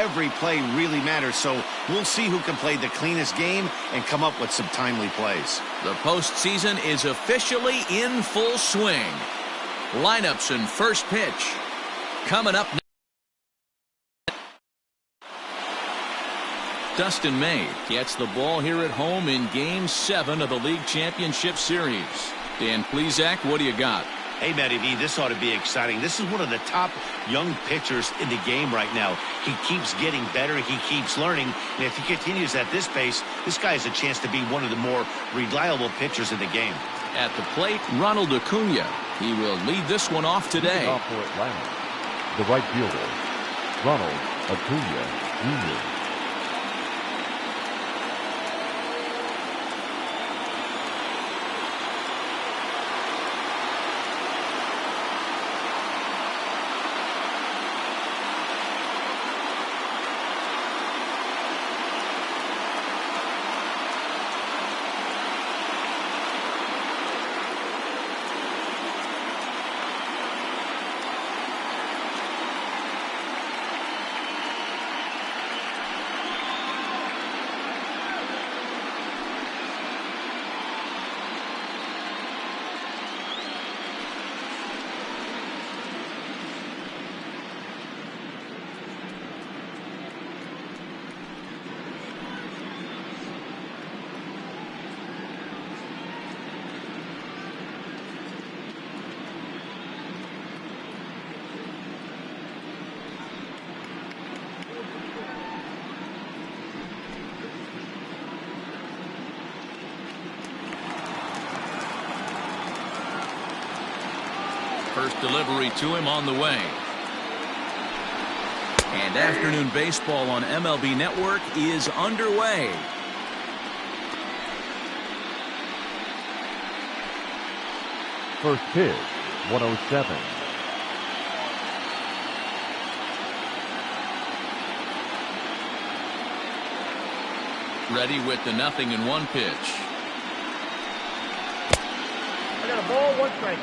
every play really matters, so we'll see who can play the cleanest game and come up with some timely plays. The postseason is officially in full swing. Lineups and first pitch. Coming up next. Dustin May gets the ball here at home in Game 7 of the League Championship Series. Dan Plesac, what do you got? Hey, Matty V, this ought to be exciting. This is one of the top young pitchers in the game right now. He keeps getting better. He keeps learning. And if he continues at this pace, this guy has a chance to be one of the more reliable pitchers in the game. At the plate, Ronald Acuna. He will lead this one off today. Off for Atlanta, the right fielder, Ronald Acuna Jr. First delivery to him on the way. And afternoon baseball on MLB Network is underway. First pitch, 107. Ready with the 0-1 pitch. I got a ball, 1 strike.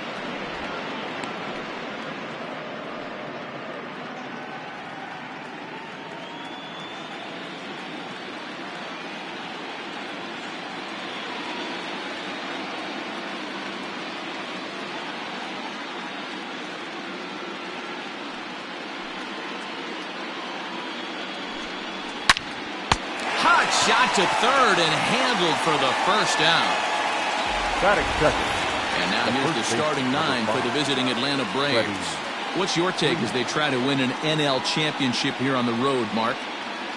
Shot to third and handled for the first out. Batting second. And now here's the starting 9 for the visiting Atlanta Braves. What's your take as they try to win an NL championship here on the road, Mark?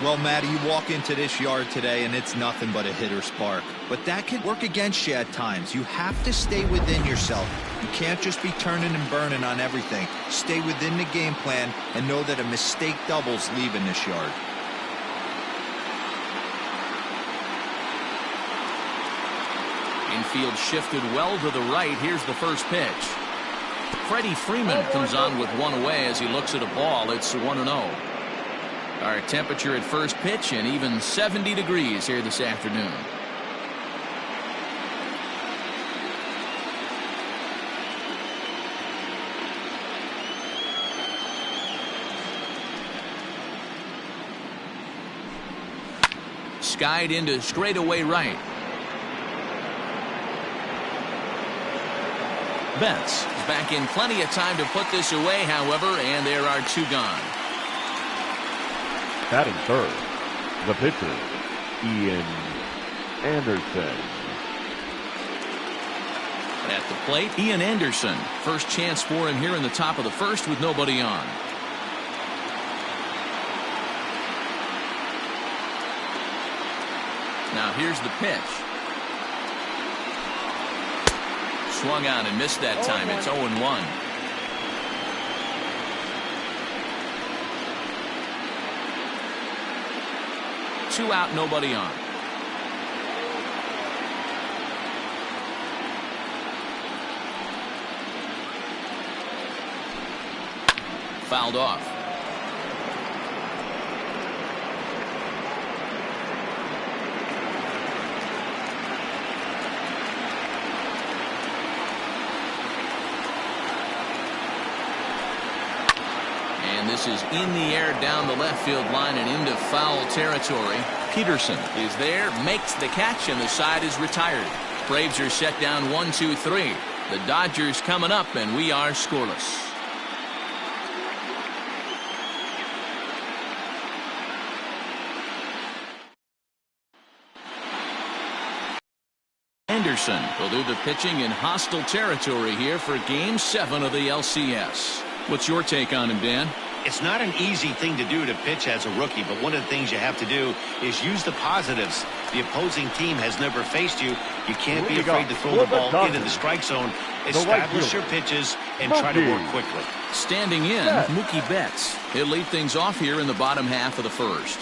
Well, Matty, you walk into this yard today and it's nothing but a hitter's park. But that can work against you at times. You have to stay within yourself. You can't just be turning and burning on everything. Stay within the game plan and know that a mistake doubles leaving this yard. Infield shifted well to the right. Here's the first pitch. Freddie Freeman comes on with one away as he looks at a ball. It's 1-0. Our temperature at first pitch and even 70 degrees here this afternoon. Skied into straightaway right. Betts is back in plenty of time to put this away, however, and there are 2 gone. Batting third, the pitcher, Ian Anderson. At the plate, Ian Anderson. First chance for him here in the top of the first with nobody on. Now here's the pitch. Swung on and missed that time. It's 0-1. Two out, nobody on. Fouled off. this is in the air down the left field line and into foul territory. Peterson is there, makes the catch, and the side is retired. Braves are set down 1-2-3. The Dodgers coming up, and we are scoreless. Anderson will do the pitching in hostile territory here for Game 7 of the LCS. What's your take on him, Dan? It's not an easy thing to do to pitch as a rookie, but one of the things you have to do is use the positives. The opposing team has never faced you. You can't be afraid to throw the ball into the strike zone. Establish your pitches and try to work quickly. Standing in, Mookie Betts. He'll lead things off here in the bottom half of the first.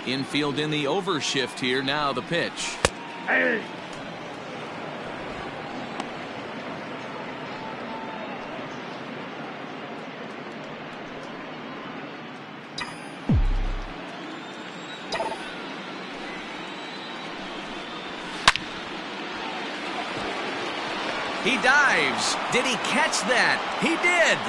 Infield in the overshift here. Now the pitch. Hey. He dives. Did he catch that? He did.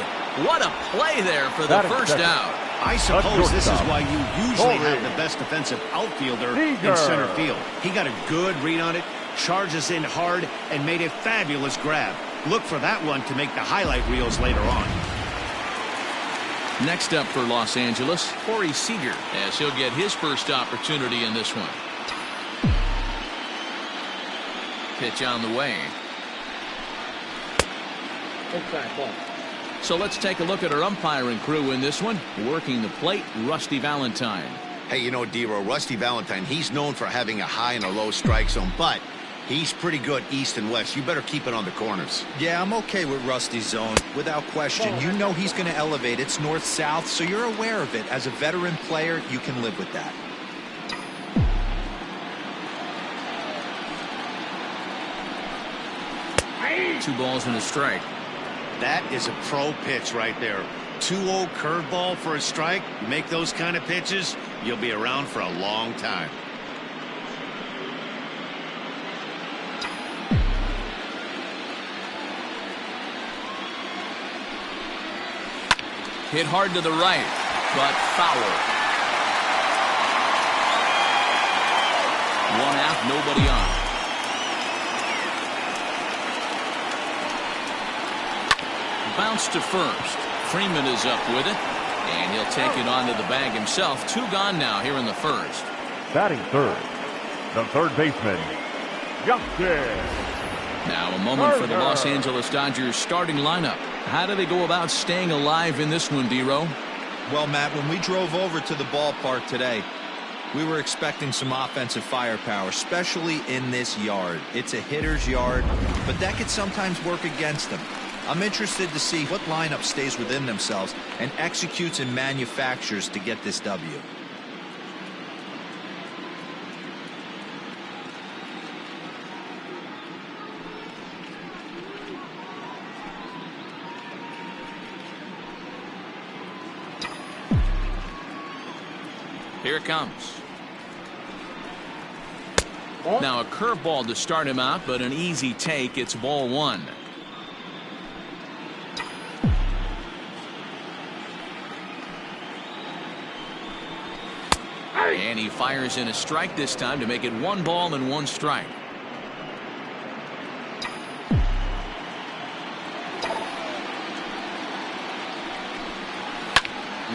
What a play there for the first out. I suppose this is why you usually have the best defensive outfielder in center field. He got a good read on it, charges in hard, and made a fabulous grab. Look for that one to make the highlight reels later on. Next up for Los Angeles, Corey Seager, as he'll get his first opportunity in this one. Pitch on the way. Inside ball. So let's take a look at our umpiring crew in this one. Working the plate, Rusty Valentine. Hey, you know, D-Row, Rusty Valentine, he's known for having a high and a low strike zone, but he's pretty good east and west. You better keep it on the corners. Yeah, I'm okay with Rusty's zone, without question. You know he's going to elevate. It's north-south, so you're aware of it. As a veteran player, you can live with that. Two balls and a strike. That is a pro pitch right there. 2-0 curveball for a strike. You make those kind of pitches, you'll be around for a long time. Hit hard to the right, but foul. One out, nobody on. Bounce to first. Freeman is up with it, and he'll take it onto the bag himself. Two gone now here in the first. Batting third, the third baseman, Justin. Now a moment for the Los Angeles Dodgers starting lineup. How do they go about staying alive in this one, D-Row? Well, Matt, when we drove over to the ballpark today, we were expecting some offensive firepower, especially in this yard. It's a hitter's yard, but that could sometimes work against them. I'm interested to see what lineup stays within themselves and executes and manufactures to get this W. Here it comes. Now a curveball to start him out, but an easy take. It's ball one. And he fires in a strike this time to make it 1 ball and 1 strike.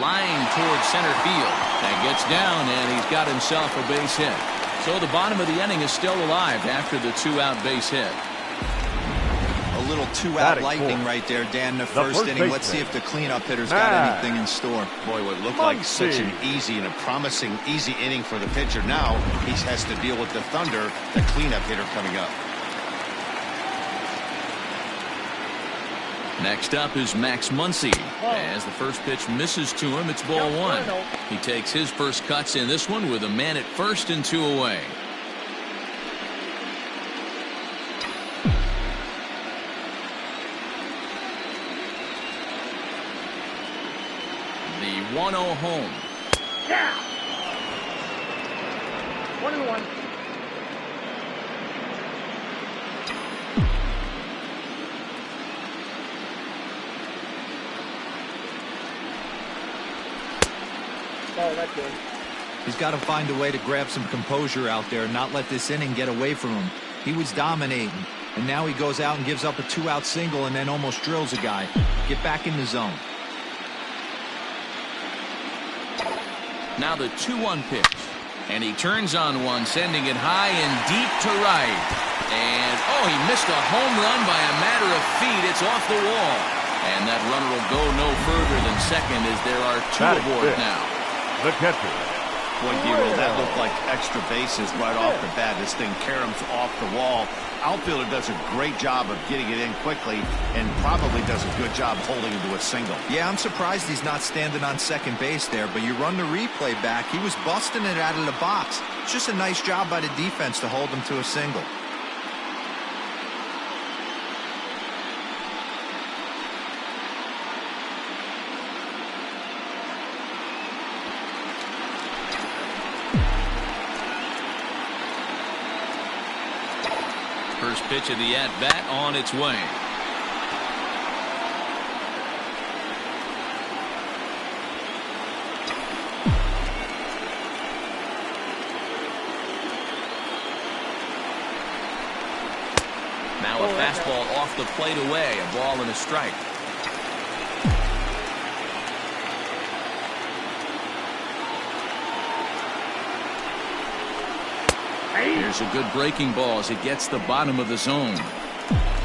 Line towards center field. That gets down, and he's got himself a base hit. So the bottom of the inning is still alive after the 2-out base hit. A little 2-out lightning right there, Dan, the first inning. Let's see if the cleanup hitter's got anything in store. Boy, what looked like such an easy and a promising easy inning for the pitcher. Now he has to deal with the Thunder, the cleanup hitter coming up. Next up is Max Muncy. As the first pitch misses to him, it's ball one. He takes his first cuts in this one with a man at first and 2 away. The 1-0 home. Yeah. 1-1. Ball, that's good. He's got to find a way to grab some composure out there and not let this inning get away from him. He was dominating, and now he goes out and gives up a 2-out single and then almost drills a guy. Get back in the zone. Now the 2-1 pitch. And he turns on one, sending it high and deep to right. And, oh, he missed a home run by a matter of feet. It's off the wall. And that runner will go no further than second as there are 2 aboard now. The catcher. Boy, Hero, that looked like extra bases right off the bat. This thing caroms off the wall. Outfielder does a great job of getting it in quickly and probably does a good job holding him to a single. Yeah, I'm surprised he's not standing on second base there, but you run the replay back. He was busting it out of the box. It's just a nice job by the defense to hold him to a single. First pitch of the at-bat on its way. Now a fastball off the plate away. A ball and a strike. Here's a good breaking ball as it gets the bottom of the zone.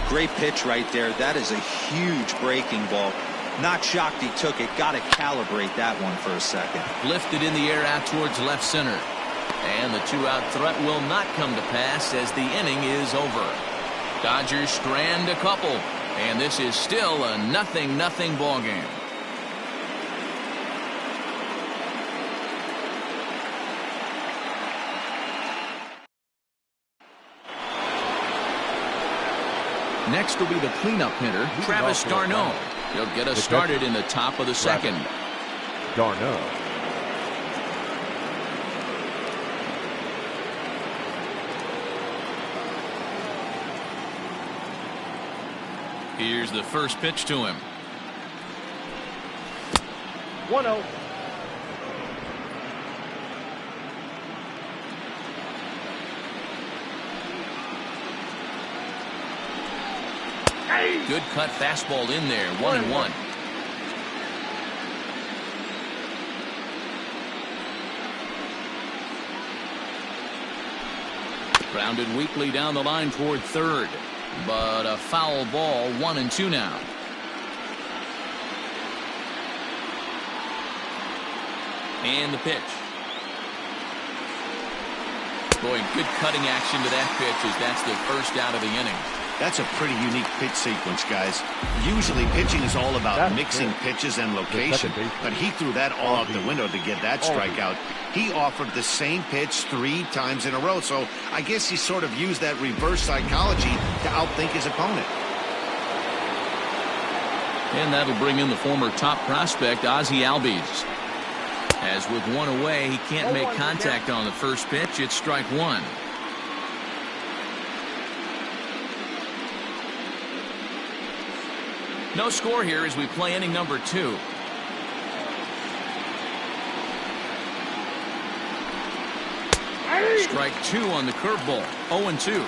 Great pitch right there. That is a huge breaking ball. Not shocked he took it. Got to calibrate that one for a second. Lifted in the air out towards left center. And the 2-out threat will not come to pass as the inning is over. Dodgers strand a couple. And this is still a 0-0 ball game. Next will be the cleanup hitter, Travis d'Arnaud. He'll get us started in the top of the second. d'Arnaud. Here's the first pitch to him. 1-0. Good cut fastball in there. 1-1. Grounded weakly down the line toward third. But a foul ball. 1-2 now. And the pitch. Boy, good cutting action to that pitch as that's the first out of the inning. That's a pretty unique pitch sequence, guys. Usually pitching is all about mixing pitches and location, but he threw that all out the window to get that strikeout. He offered the same pitch 3 times in a row, so I guess he sort of used that reverse psychology to outthink his opponent. And that'll bring in the former top prospect, Ozzie Albies. As with one away, he can't make contact on the first pitch. It's strike 1. No score here as we play inning number 2. Strike 2 on the curveball. 0-2.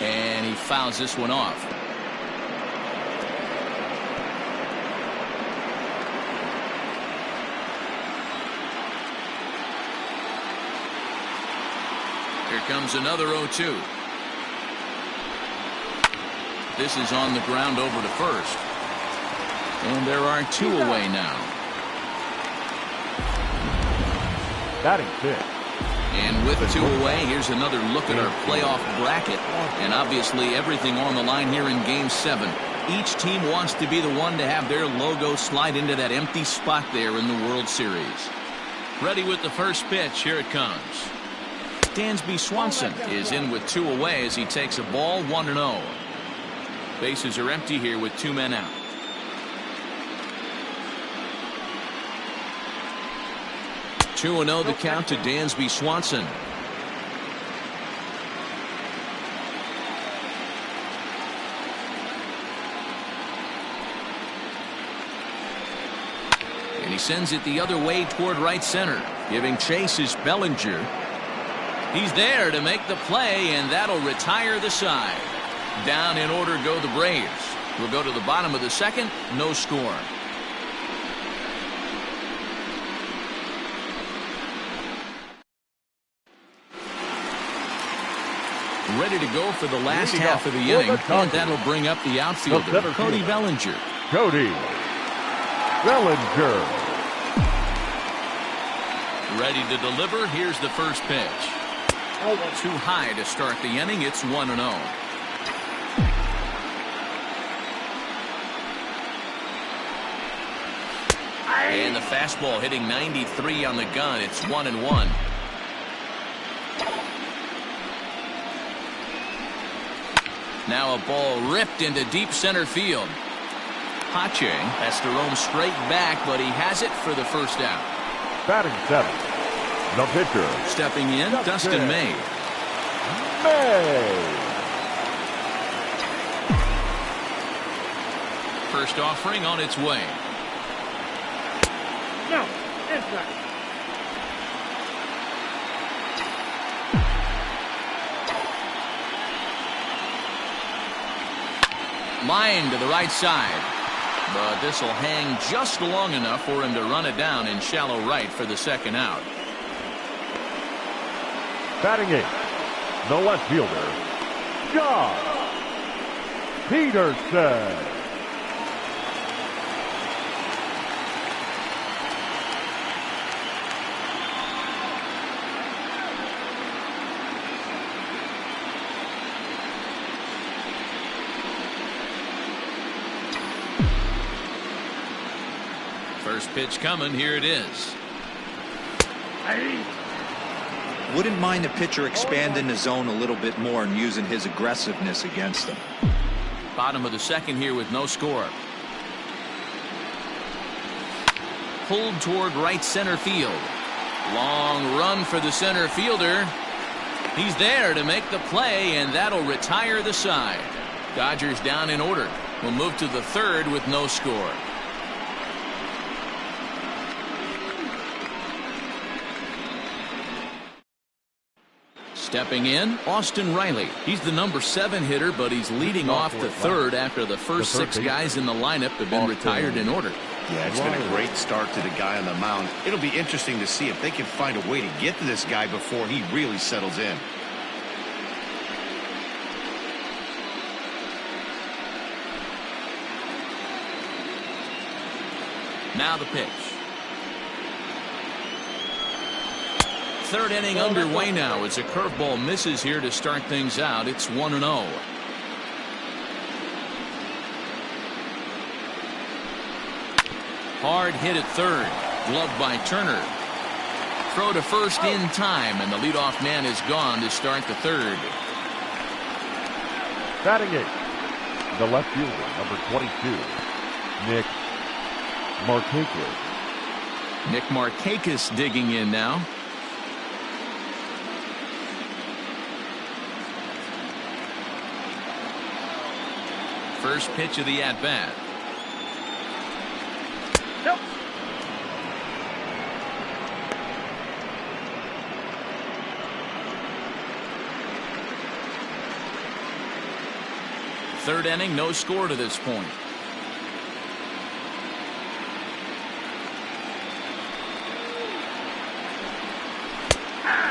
And he fouls this one off. Here comes another 0-2. This is on the ground over to first. And there are 2 away now. Batting fifth. And with 2 away, here's another look at our playoff bracket. And obviously everything on the line here in Game 7. Each team wants to be the one to have their logo slide into that empty spot there in the World Series. Ready with the first pitch. Here it comes. Dansby Swanson is in with 2 away as he takes a ball. 1-0. Bases are empty here with 2 men out. Two 2-0 the count to Dansby Swanson. And he sends it the other way toward right center. Giving chase is Bellinger. He's there to make the play, and that'll retire the side. Down in order go the Braves. We'll go to the bottom of the second. No score. Ready to go for the last half of the inning, and that'll bring up the outfielder, Cody Bellinger. Cody Bellinger. Ready to deliver. Here's the first pitch. Too high to start the inning. It's 1-0. And the fastball hitting 93 on the gun. It's 1-1. Now a ball ripped into deep center field. Pache has to roam straight back, but he has it for the first out. Batting seventh, the pitcher. Stepping in, Dustin May. First offering on its way. No, inside. Line to the right side. But this will hang just long enough for him to run it down in shallow right for the second out. Batting eighth, the left fielder, John Peterson. First pitch coming. Here it is. Wouldn't mind the pitcher expanding the zone a little bit more and using his aggressiveness against him. Bottom of the second here with no score. Pulled toward right center field. Long run for the center fielder. He's there to make the play, and that'll retire the side. Dodgers down in order. Will move to the third with no score. Stepping in, Austin Riley. He's the number 7 hitter, but he's leading off the third after the first 6 guys in the lineup have been retired in order. Yeah, it's been a great start to the guy on the mound. It'll be interesting to see if they can find a way to get to this guy before he really settles in. Now the pitch. Third inning underway now as a curveball misses here to start things out. It's 1-0. Hard hit at third. Gloved by Turner. Throw to first in time, and the leadoff man is gone to start the third. Batting eighth, the left fielder, number 22, Nick Markakis. Nick Markakis digging in now. First pitch of the at-bat. Nope. Third inning, no score to this point.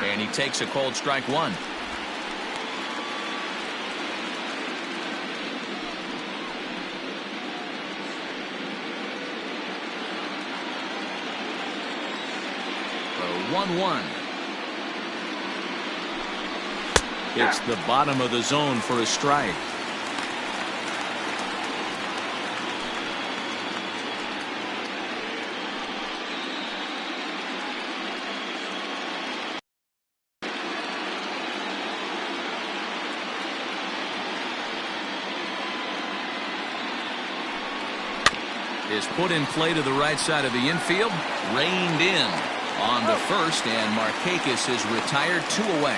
And he takes a called strike one. So 1-1. It's the bottom of the zone for a strike. Is put in play to the right side of the infield. Reined in on the first, and Markakis is retired 2 away.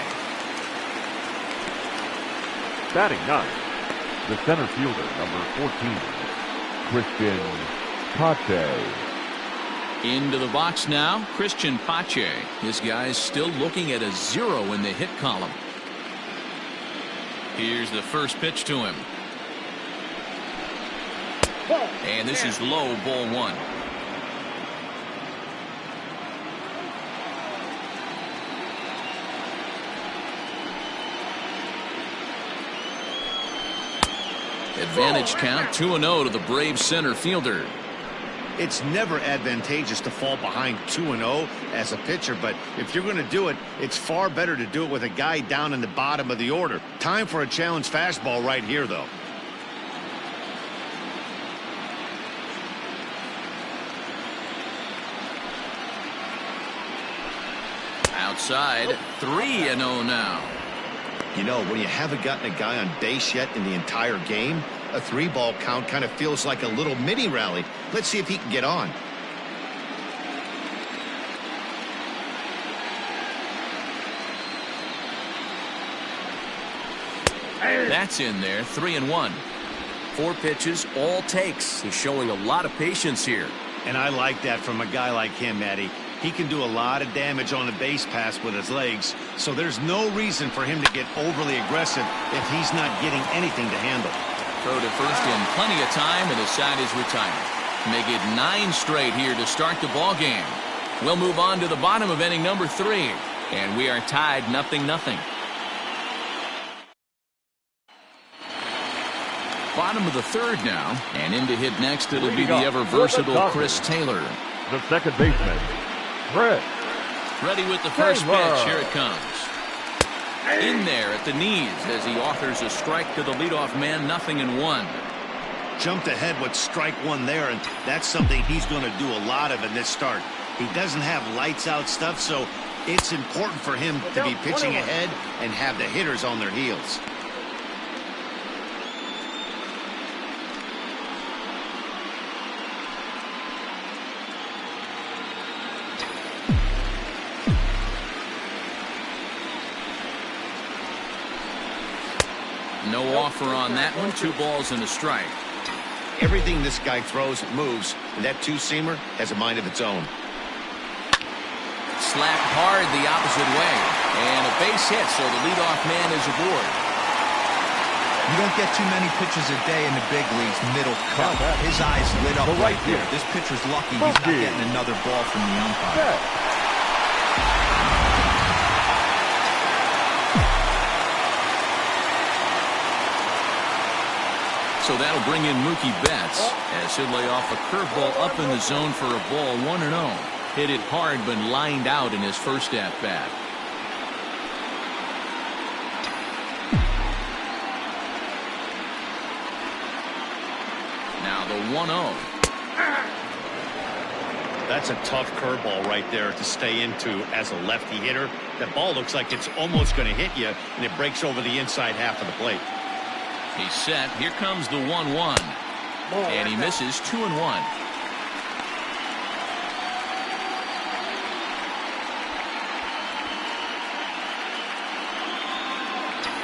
Batting ninth, the center fielder, number 14, Christian Pache. Into the box now, Christian Pache. This guy's still looking at a 0 in the hit column. Here's the first pitch to him. And this is low, ball 1. Advantage count 2-0 to the Braves center fielder. It's never advantageous to fall behind 2-0 as a pitcher, but if you're going to do it, it's far better to do it with a guy down in the bottom of the order. Time for a challenge fastball right here, though. Outside, 3-0 now. You know, when you haven't gotten a guy on base yet in the entire game, a 3-ball count kind of feels like a little mini rally. Let's see if he can get on. That's in there, 3-1. 4 pitches, all takes. He's showing a lot of patience here. And I like that from a guy like him, Matty. He can do a lot of damage on the base pass with his legs, so there's no reason for him to get overly aggressive if he's not getting anything to handle. Throw to first in plenty of time, and the side is retired. Make it 9 straight here to start the ball game. We'll move on to the bottom of inning number 3, and we are tied 0-0. Bottom of the 3rd now, and in to hit next it'll be the ever-versatile Chris Taylor. The second baseman, Chris. Ready with the first pitch. Here it comes. In there at the knees as he offers a strike to the leadoff man. 0-1. Jumped ahead with strike 1 there, and that's something he's going to do a lot of in this start. He doesn't have lights out stuff, so it's important for him to be pitching ahead and have the hitters on their heels. No offer on that one. 2 balls and a strike. Everything this guy throws moves, and that 2-seamer has a mind of its own. Slapped hard the opposite way, and a base hit, so the leadoff man is aboard. You don't get too many pitches a day in the big leagues. Middle cut. His eyes lit up right there. This pitcher's lucky he's not getting another ball from the umpire. So that'll bring in Mookie Betts as he'll lay off a curveball up in the zone for a ball. 1-0. Hit it hard but lined out in his first at bat. Now the 1-0. That's a tough curveball right there to stay into as a lefty hitter. That ball looks like it's almost going to hit you, and it breaks over the inside half of the plate. He's set. Here comes the 1-1. And he misses. 2-1.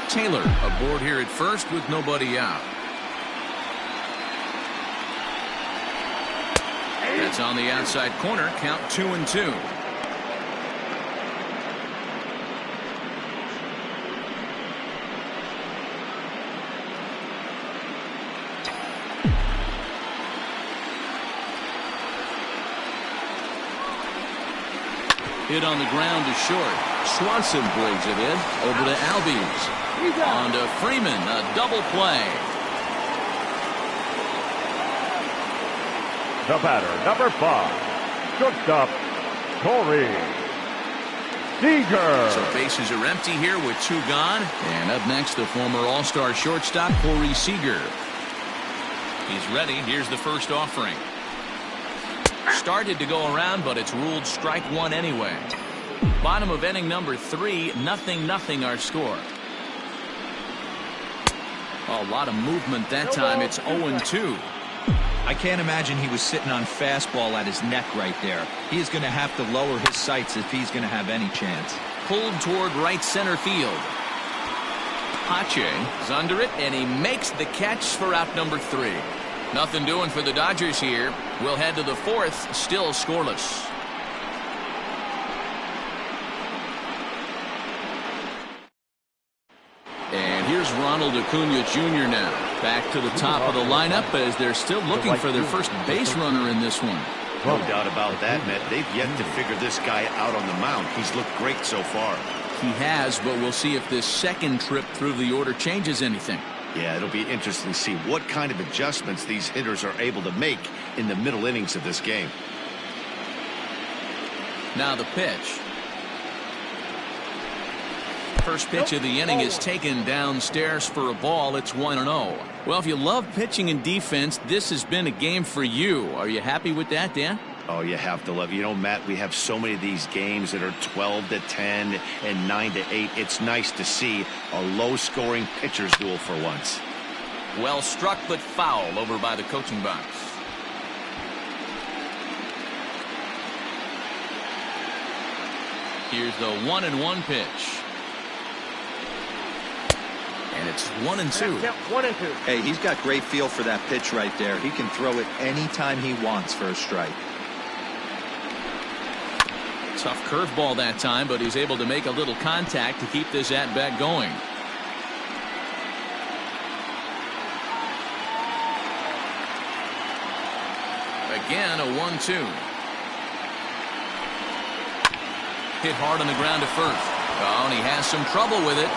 Taylor aboard here at first with nobody out. That's on the outside corner. Count 2-2. Hit on the ground to short. Swanson brings it in. Over to Albies. On to Freeman. A double play. The batter, number 5, shortstop, Corey Seager. So bases are empty here with 2 gone. And up next, the former All-Star shortstop, Corey Seager. He's ready. Here's the first offering. Started to go around, but it's ruled strike 1 anyway. Bottom of inning number 3, 0-0 our score. A lot of movement that time. It's 0-2. I can't imagine he was sitting on fastball at his neck right there. He is going to have to lower his sights if he's going to have any chance. Pulled toward right center field. Pache is under it, and he makes the catch for out number 3. Nothing doing for the Dodgers here. We'll head to the fourth, still scoreless. And here's Ronald Acuna Jr. now. Back to the top of the lineup as they're still looking for their first base runner in this one. No doubt about that, Matt. They've yet to figure this guy out on the mound. He's looked great so far. He has, but we'll see if this second trip through the order changes anything. Yeah, it'll be interesting to see what kind of adjustments these hitters are able to make in the middle innings of this game. Now the pitch. First pitch of the inning is taken downstairs for a ball. It's 1-0. Well, if you love pitching and defense, this has been a game for you. Are you happy with that, Dan? Oh, you have to love it. You know, Matt, we have so many of these games that are 12-10 and 9-8. It's nice to see a low-scoring pitcher's duel for once. Well struck, but foul over by the coaching box. Here's the 1-1 pitch. And it's 1-2. 1-2. Hey, he's got great feel for that pitch right there. He can throw it anytime he wants for a strike. Tough curveball that time, but he's able to make a little contact to keep this at-bat going. Again, a 1-2. Hit hard on the ground to first. Oh, and he has some trouble with it.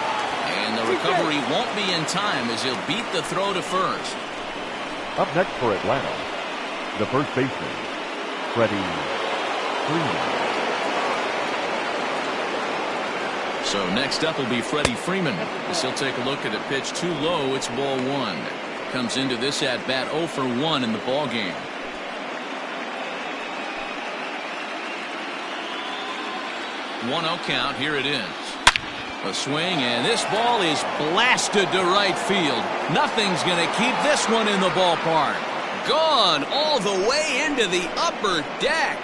And the recovery won't be in time as he'll beat the throw to first. Up next for Atlanta, the first baseman, Freddie Freeman. So next up will be Freddie Freeman as he'll take a look at a pitch too low. It's ball one. Comes into this at bat 0 for 1 in the ball game. One-0 count. Here it is. A swing, and this ball is blasted to right field. Nothing's going to keep this one in the ballpark. Gone all the way into the upper deck.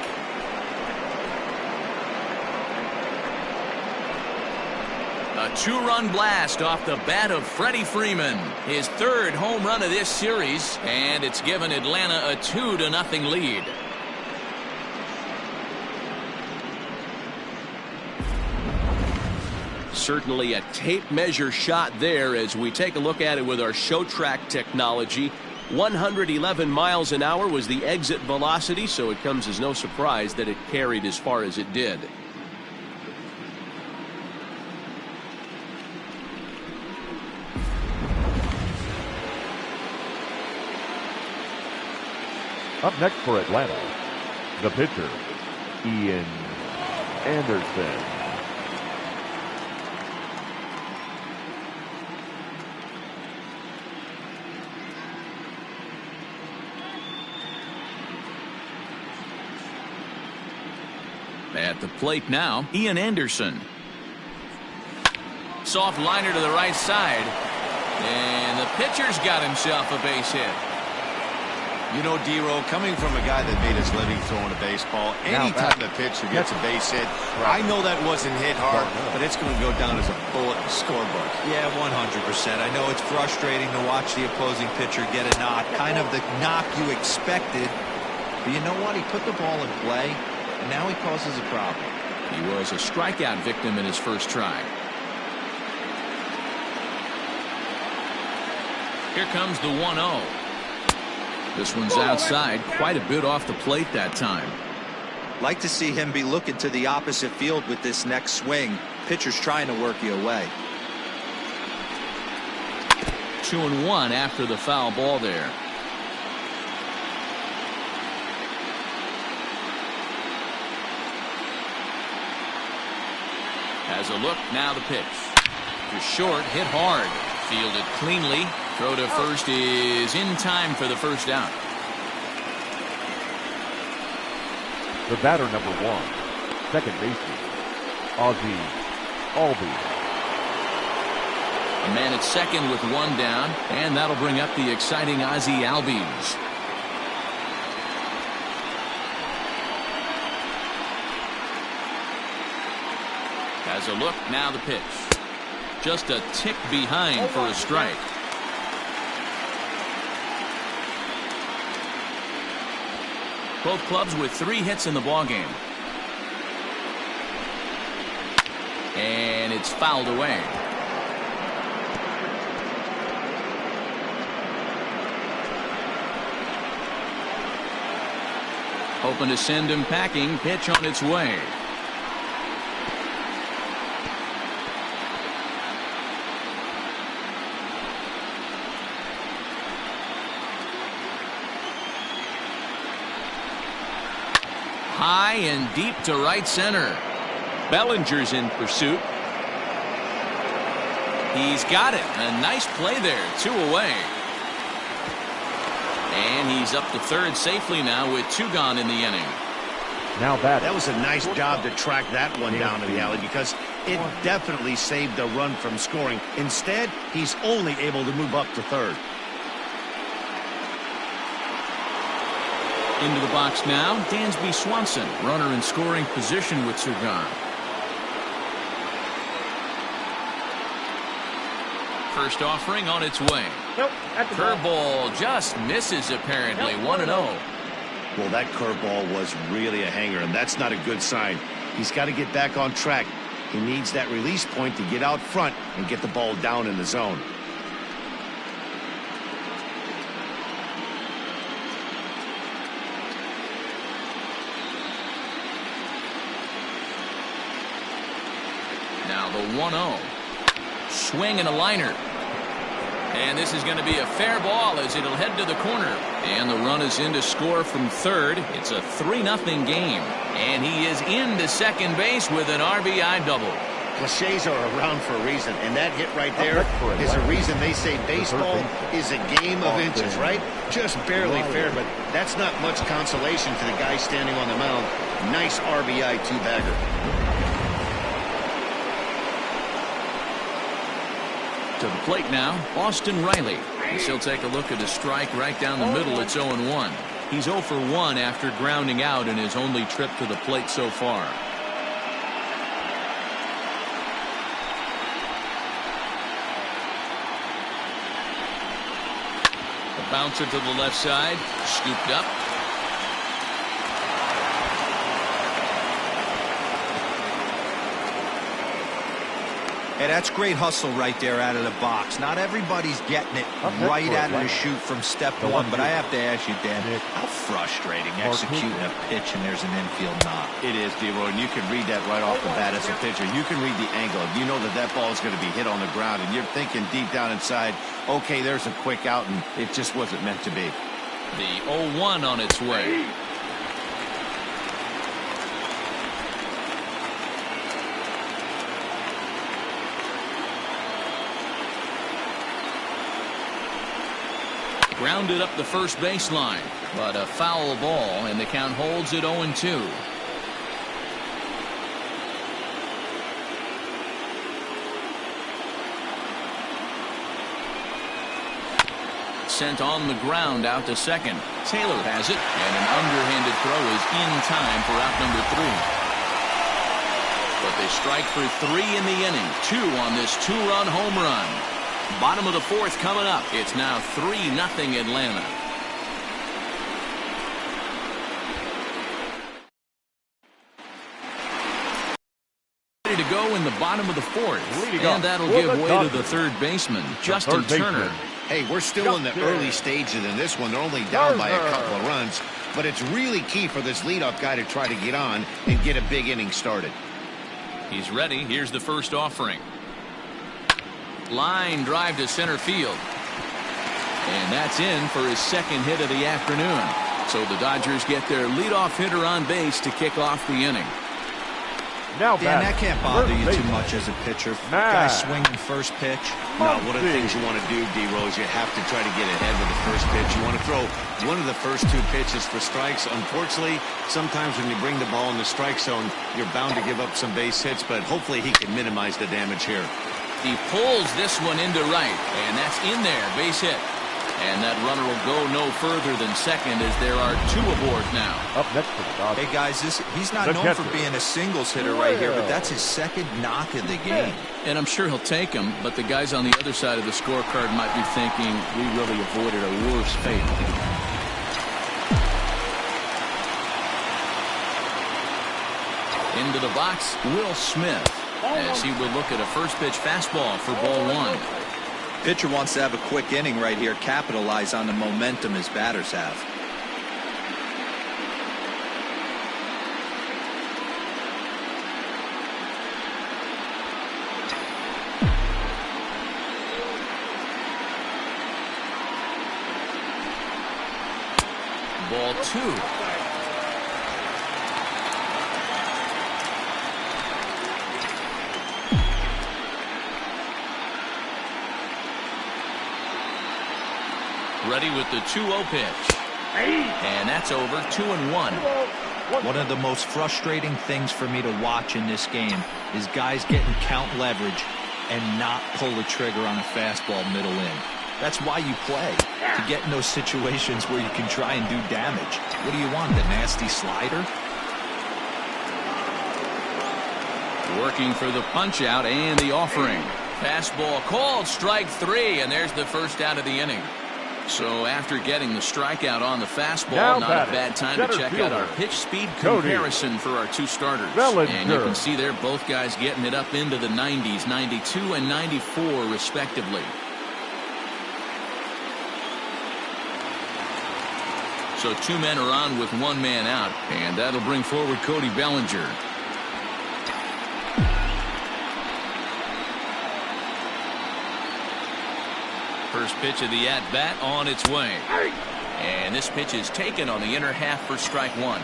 A two-run blast off the bat of Freddie Freeman. His third home run of this series, and it's given Atlanta a 2-0 lead. Certainly a tape measure shot there as we take a look at it with our show track technology. 111 miles an hour was the exit velocity, so it comes as no surprise that it carried as far as it did. Up next for Atlanta, the pitcher, Ian Anderson. At the plate now, Ian Anderson. Soft liner to the right side. And the pitcher's got himself a base hit. You know, D-Row, coming from a guy that made his living throwing a baseball, anytime a pitcher gets a base hit, I know that wasn't hit hard, but it's going to go down as a bullet in the scorebook. Yeah, 100%. I know it's frustrating to watch the opposing pitcher get a knock, kind of the knock you expected. But you know what? He put the ball in play, and now he causes a problem. He was a strikeout victim in his first try. Here comes the 1-0. This one's outside, quite a bit off the plate that time. Like to see him be looking to the opposite field with this next swing. Pitcher's trying to work you away. 2-1 after the foul ball there. Has a look, now the pitch. To short, hit hard. Fielded cleanly. Throw to first is in time for the first out. The batter, number 1, second baseman, Ozzie Albies. A man at second with one down, and that'll bring up the exciting Ozzie Albies. Has a look, now the pitch. Just a tick behind for a strike. Both clubs with 3 hits in the ballgame. And it's fouled away. Hoping to send him packing. Pitch on its way. High and deep to right center. Bellinger's in pursuit. He's got it. A nice play there. 2 away. And he's up to third safely now with 2 gone in the inning. Now that was a nice job to track that one down to the alley, because it definitely saved the run from scoring. Instead, he's only able to move up to third. Into the box now, Dansby Swanson, runner in scoring position with 2 gone. First offering on its way. Nope, at the ball. Curveball just misses apparently. 1-0. Well, that curveball was really a hanger, and that's not a good sign. He's got to get back on track. He needs that release point to get out front and get the ball down in the zone. Now the 1-0. Swing and a liner. And this is going to be a fair ball as it'll head to the corner. And the run is in to score from third. It's a 3-0 game. And he is into second base with an RBI double. Cliches are around for a reason, and that hit right there is a reason they say baseball is a game of inches, right? Just barely fair, but that's not much consolation to the guy standing on the mound. Nice RBI 2-bagger. To the plate now, Austin Riley. He'll take a look at a strike right down the middle. It's 0-1. He's 0 for 1 after grounding out in his only trip to the plate so far. A bouncer to the left side, scooped up. Hey, that's great hustle right there out of the box. Not everybody's getting it right out of the chute from step 1, but I have to ask you, Dan, how frustrating executing a pitch and there's an infield knock. It is, D-Roy, and you can read that right off the bat as a pitcher. You can read the angle. You know that that ball is going to be hit on the ground, and you're thinking deep down inside, okay, there's a quick out, and it just wasn't meant to be. The 0-1 on its way. Grounded up the first baseline, but a foul ball, and the count holds at 0-2. Sent on the ground out to second. Taylor has it, and an underhanded throw is in time for out number 3. But they strike for 3 in the inning, 2 on this 2-run home run. Bottom of the 4th coming up. It's now 3-0 Atlanta. Ready to go in the bottom of the 4th. And that'll give way to the third baseman, Justin Turner. Hey, we're still in the early stages in this one. They're only down by a couple of runs, but it's really key for this leadoff guy to try to get on and get a big inning started. He's ready. Here's the first offering. Line drive to center field. And that's in for his second hit of the afternoon. So the Dodgers get their leadoff hitter on base to kick off the inning. Now Dan, that can't bother you too much as a pitcher. Guy swinging first pitch. No, one of the things you want to do, D-Rose, you have to try to get ahead with the first pitch. You want to throw one of the first 2 pitches for strikes. Unfortunately, sometimes when you bring the ball in the strike zone, you're bound to give up some base hits, but hopefully he can minimize the damage here. He pulls this one into right, and that's in there, base hit. And that runner will go no further than second as there are 2 aboard now. Up next for the Dodgers. Hey, guys, he's not known for being a singles hitter right here, but that's his second knock of the game. And I'm sure he'll take him, but the guys on the other side of the scorecard might be thinking, we really avoided a worse fate. Into the box, Will Smith, as he will look at a first pitch fastball for ball one. Pitcher wants to have a quick inning right here, capitalize on the momentum his batters have. Ball two. Ready with the 2-0 pitch. And that's over. 2-1. One of the most frustrating things for me to watch in this game is guys getting count leverage and not pull the trigger on a fastball middle in. That's why you play, to get in those situations where you can try and do damage. What do you want, the nasty slider? Working for the punch out and the offering. Fastball called, strike three, and there's the first out of the inning. So after getting the strikeout on the fastball, not a bad time to check out our pitch speed comparison for our two starters. And you can see there both guys getting it up into the 90s, 92 and 94 respectively. So two men are on with one man out, and that'll bring forward Cody Bellinger. First pitch of the at-bat on its way. And this pitch is taken on the inner half for strike one.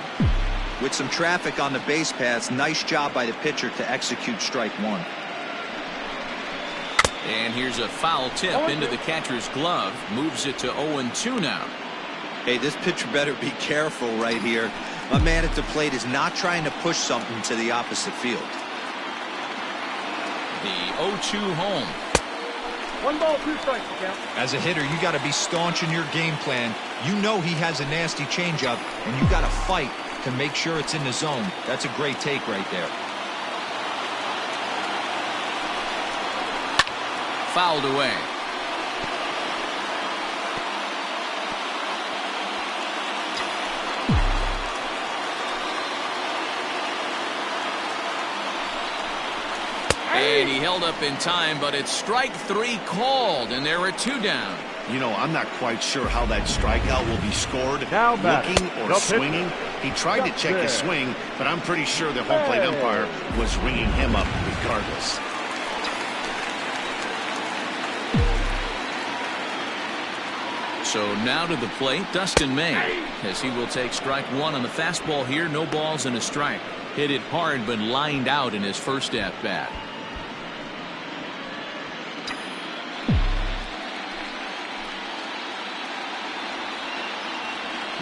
With some traffic on the base paths, nice job by the pitcher to execute strike one. And here's a foul tip into the catcher's glove. Moves it to 0-2 now. Hey, this pitcher better be careful right here. A man at the plate is not trying to push something to the opposite field. The 0-2 home. 1 ball, 2 strikes, count. As a hitter, you got to be staunch in your game plan. You know he has a nasty changeup, and you got to fight to make sure it's in the zone. That's a great take right there. Fouled away. And he held up in time, but it's strike three called, and there are two down. You know, I'm not quite sure how that strikeout will be scored. Looking or swinging. He tried to check his swing, but I'm pretty sure the home plate umpire was ringing him up regardless. So now to the plate, Dustin May, as he will take strike one on the fastball here. No balls and a strike. Hit it hard, but lined out in his first at-bat.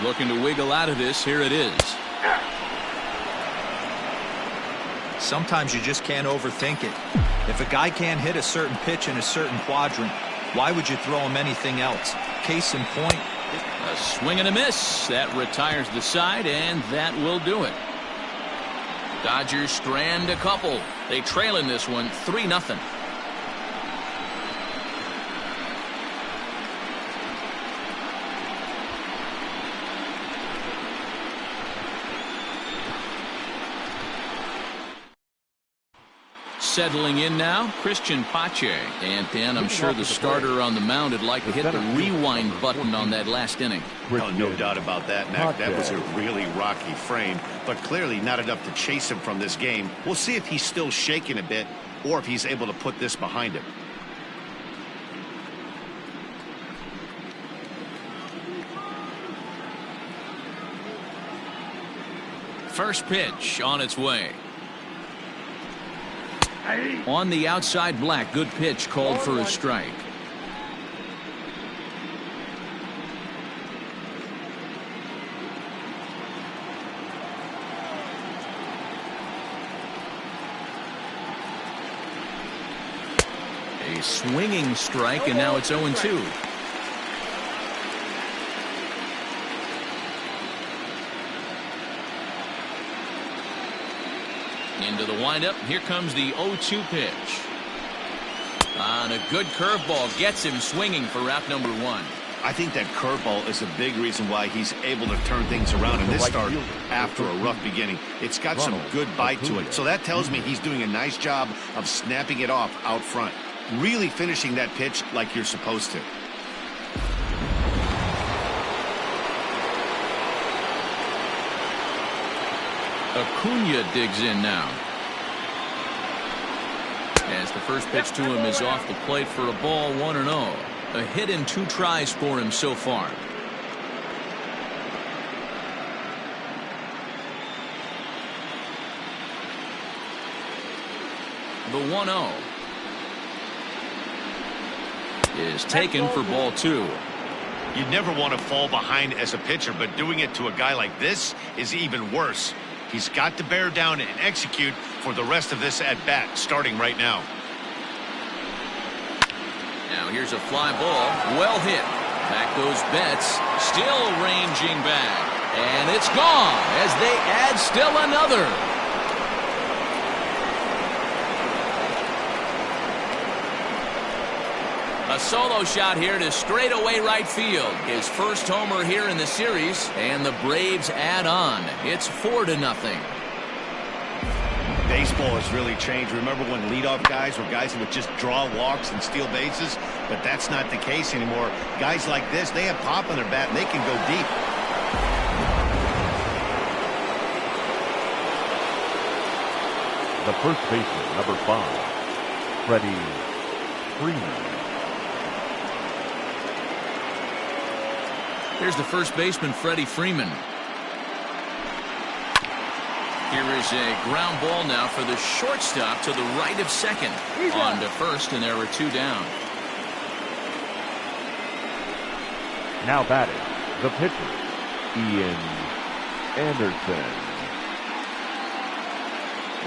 Looking to wiggle out of this. Here it is. Sometimes you just can't overthink it. If a guy can't hit a certain pitch in a certain quadrant, why would you throw him anything else? Case in point. A swing and a miss. That retires the side, and that will do it. Dodgers strand a couple. They trail in this one 3-0. Settling in now, Christian Pache. And Dan, I'm sure the starter on the mound would like to hit the rewind button on that last inning. Oh, no doubt about that, Mac. That was a really rocky frame, but clearly not enough to chase him from this game. We'll see if he's still shaking a bit or if he's able to put this behind him. First pitch on its way. On the outside, Black. Good pitch called for a strike. A swinging strike, and now it's 0-2. Into the windup. Here comes the 0-2 pitch. On a good curveball. Gets him swinging for out number one. I think that curveball is a big reason why he's able to turn things around in this start after a rough beginning. It's got some good bite to it. So that tells me he's doing a nice job of snapping it off out front. Really finishing that pitch like you're supposed to. Acuna digs in now. As the first pitch to him is off the plate for a ball, 1-0. A hit in 2 tries for him so far. The 1-0 is taken for ball 2. You never want to fall behind as a pitcher, but doing it to a guy like this is even worse. He's got to bear down and execute for the rest of this at-bat, starting right now. Now here's a fly ball, well hit. Back goes Betts, still ranging back. And it's gone as they add still another. A solo shot here to straightaway right field. His first homer here in the series, and the Braves add on. It's 4-0. Baseball has really changed. Remember when leadoff guys were guys who would just draw walks and steal bases? But that's not the case anymore. Guys like this, they have pop on their bat and they can go deep. The first baseman, number 5, Freddie Freeman. Here's the first baseman, Freddie Freeman. Here is a ground ball now for the shortstop to the right of second. On to first, and there were 2 down. Now batting, the pitcher, Ian Anderson.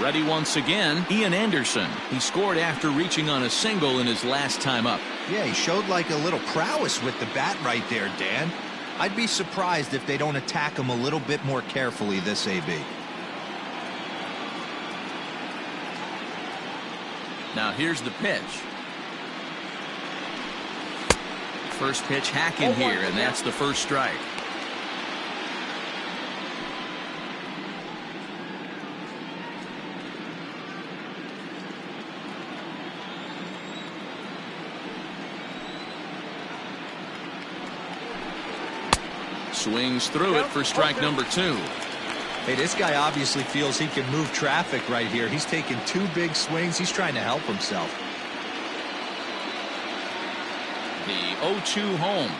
Ready once again, Ian Anderson. He scored after reaching on a single in his last time up. Yeah, he showed like a little prowess with the bat right there, Dan. I'd be surprised if they don't attack him a little bit more carefully this AB. Now here's the pitch. First pitch hacking here, and that's the first strike. Swings through it for strike number 2. Hey, this guy obviously feels he can move traffic right here. He's taking 2 big swings. He's trying to help himself. The 0-2 home.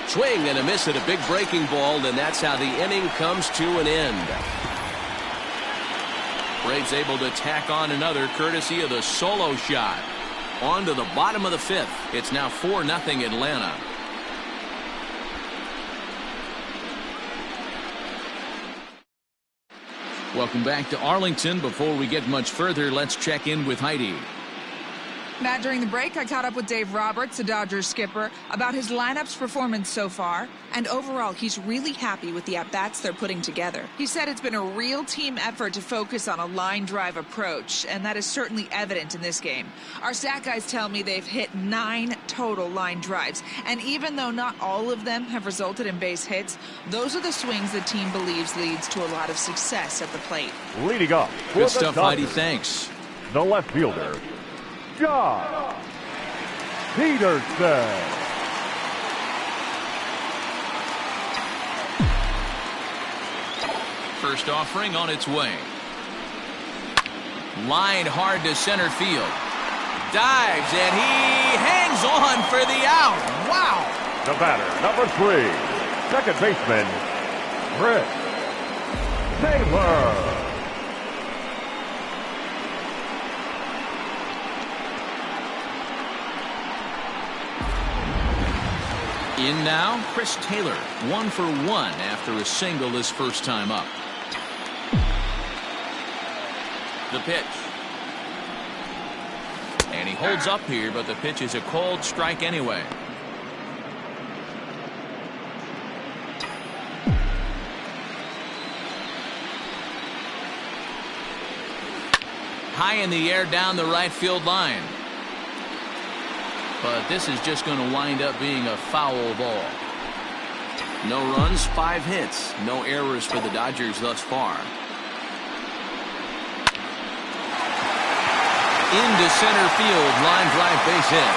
Swing and a miss at a big breaking ball, and that's how the inning comes to an end. Braves able to tack on another courtesy of the solo shot. On to the bottom of the 5th. It's now 4-0 Atlanta. Welcome back to Arlington. Before we get much further, let's check in with Heidi. Matt, during the break, I caught up with Dave Roberts, the Dodgers skipper, about his lineup's performance so far. And overall, he's really happy with the at-bats they're putting together. He said it's been a real team effort to focus on a line drive approach, and that is certainly evident in this game. Our stat guys tell me they've hit 9 total line drives. And even though not all of them have resulted in base hits, those are the swings the team believes leads to a lot of success at the plate. Leading up. Good stuff, Heidi. Thanks. The left fielder, Josh Peterson. First offering on its way. Lined hard to center field. Dives, and he hangs on for the out. Wow. The batter, number 3, second baseman, Chris Taylor. In now, Chris Taylor, 1 for 1 after a single his first time up. The pitch. And he holds up here, but the pitch is a cold strike anyway. High in the air down the right field line. but this is just going to wind up being a foul ball. No runs, 5 hits, no errors for the Dodgers thus far. Into center field, line drive, base hit.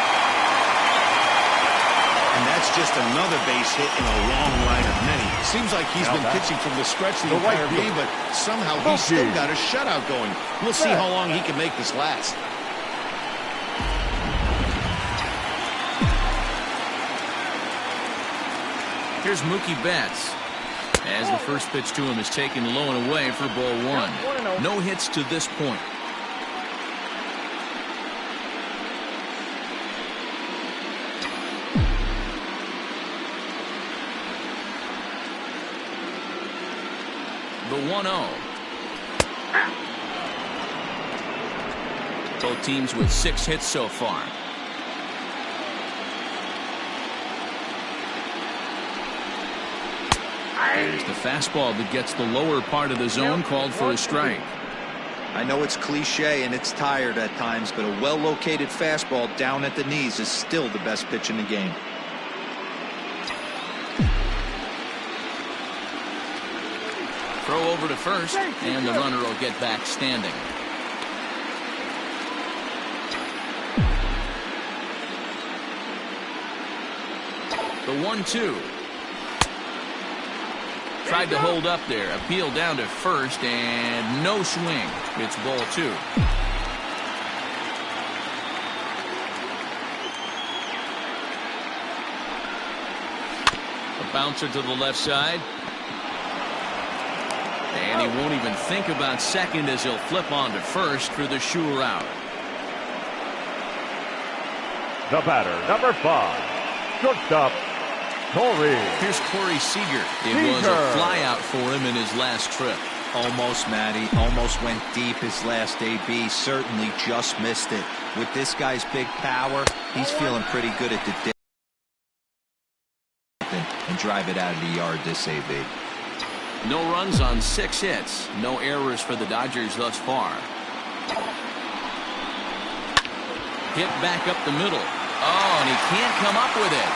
And that's just another base hit in a long line of many. Seems like he's been pitching from the stretch the entire game, but somehow he's still got a shutout going. We'll see how long he can make this last. Here's Mookie Betts. As the first pitch to him is taken low and away for ball 1. No hits to this point. The 1-0. Both teams with 6 hits so far. There's the fastball that gets the lower part of the zone, called for a strike. I know it's cliche and it's tired at times, but a well-located fastball down at the knees is still the best pitch in the game. Throw over to first, and the runner will get back standing. The 1-2. Tried to hold up there. Appeal down to first, and no swing. It's ball 2. A bouncer to the left side. And he won't even think about second as he'll flip on to first for the sure out. The batter, number 5, shortstop, Corey. Here's Corey Seager. It was a flyout for him in his last trip. Almost, Matty. Almost went deep his last AB. Certainly just missed it. With this guy's big power, he's feeling pretty good at the dip and drive it out of the yard this AB. No runs on 6 hits. No errors for the Dodgers thus far. Hit back up the middle. Oh, and he can't come up with it.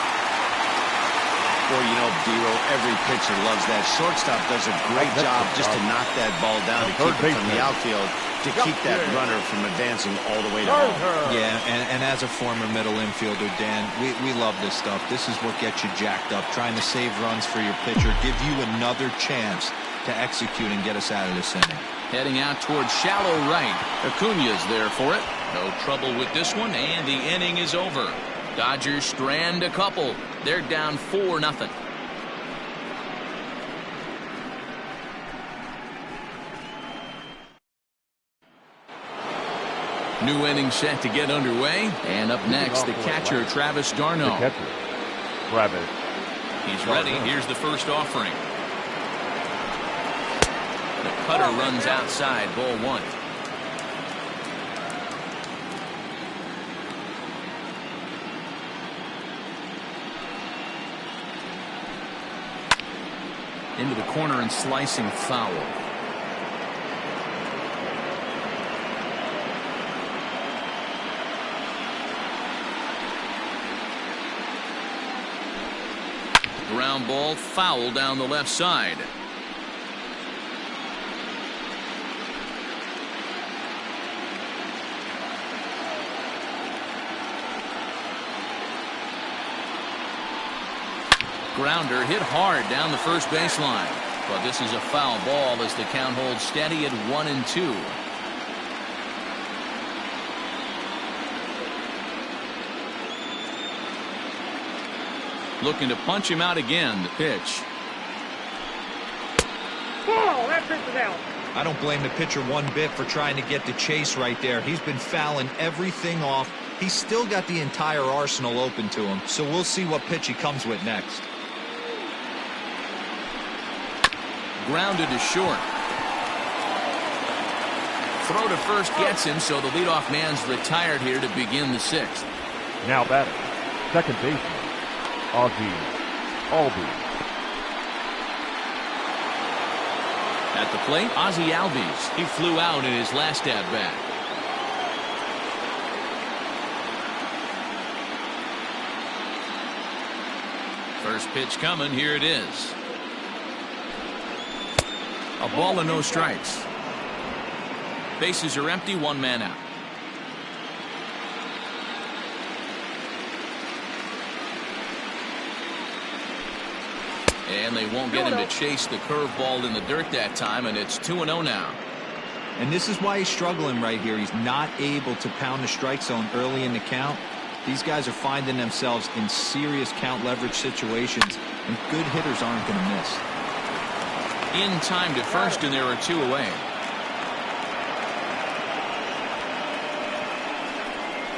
Boy, you know, D-Roll, every pitcher loves that. Shortstop does a great job just to knock that ball down, to keep it from the outfield, to keep that runner from advancing all the way to home. Yeah, and as a former middle infielder, Dan, we love this stuff. This is what gets you jacked up, trying to save runs for your pitcher, give you another chance to execute and get us out of this inning. Heading out towards shallow right. Acuña's there for it. No trouble with this one, and the inning is over. Dodgers strand a couple. They're down 4-0. New inning set to get underway. And up next, the catcher, Travis d'Arnaud. The catcher, Travis. He's ready. Here's the first offering. The cutter runs outside, ball 1. Into the corner and slicing foul. Ground ball, foul down the left side. Grounder hit hard down the first baseline, but this is a foul ball as the count holds steady at 1-2. Looking to punch him out again. The pitch. Ball, that pitch is out. I don't blame the pitcher one bit for trying to get the chase right there. He's been fouling everything off. He's still got the entire arsenal open to him, so we'll see what pitch he comes with next. Grounded to short. Throw to first gets him, so the leadoff man's retired here to begin the 6th. Now batting, second baseman, Ozzie Albies. At the plate, Ozzie Albies. He flew out in his last at-bat. First pitch coming. Here it is. A ball and no strikes. Bases are empty. One man out. And they won't get him to chase the curveball in the dirt that time, and it's 2-0 now. And this is why he's struggling right here. He's not able to pound the strike zone early in the count. These guys are finding themselves in serious count leverage situations, and good hitters aren't going to miss. In time to first, and there are 2 away.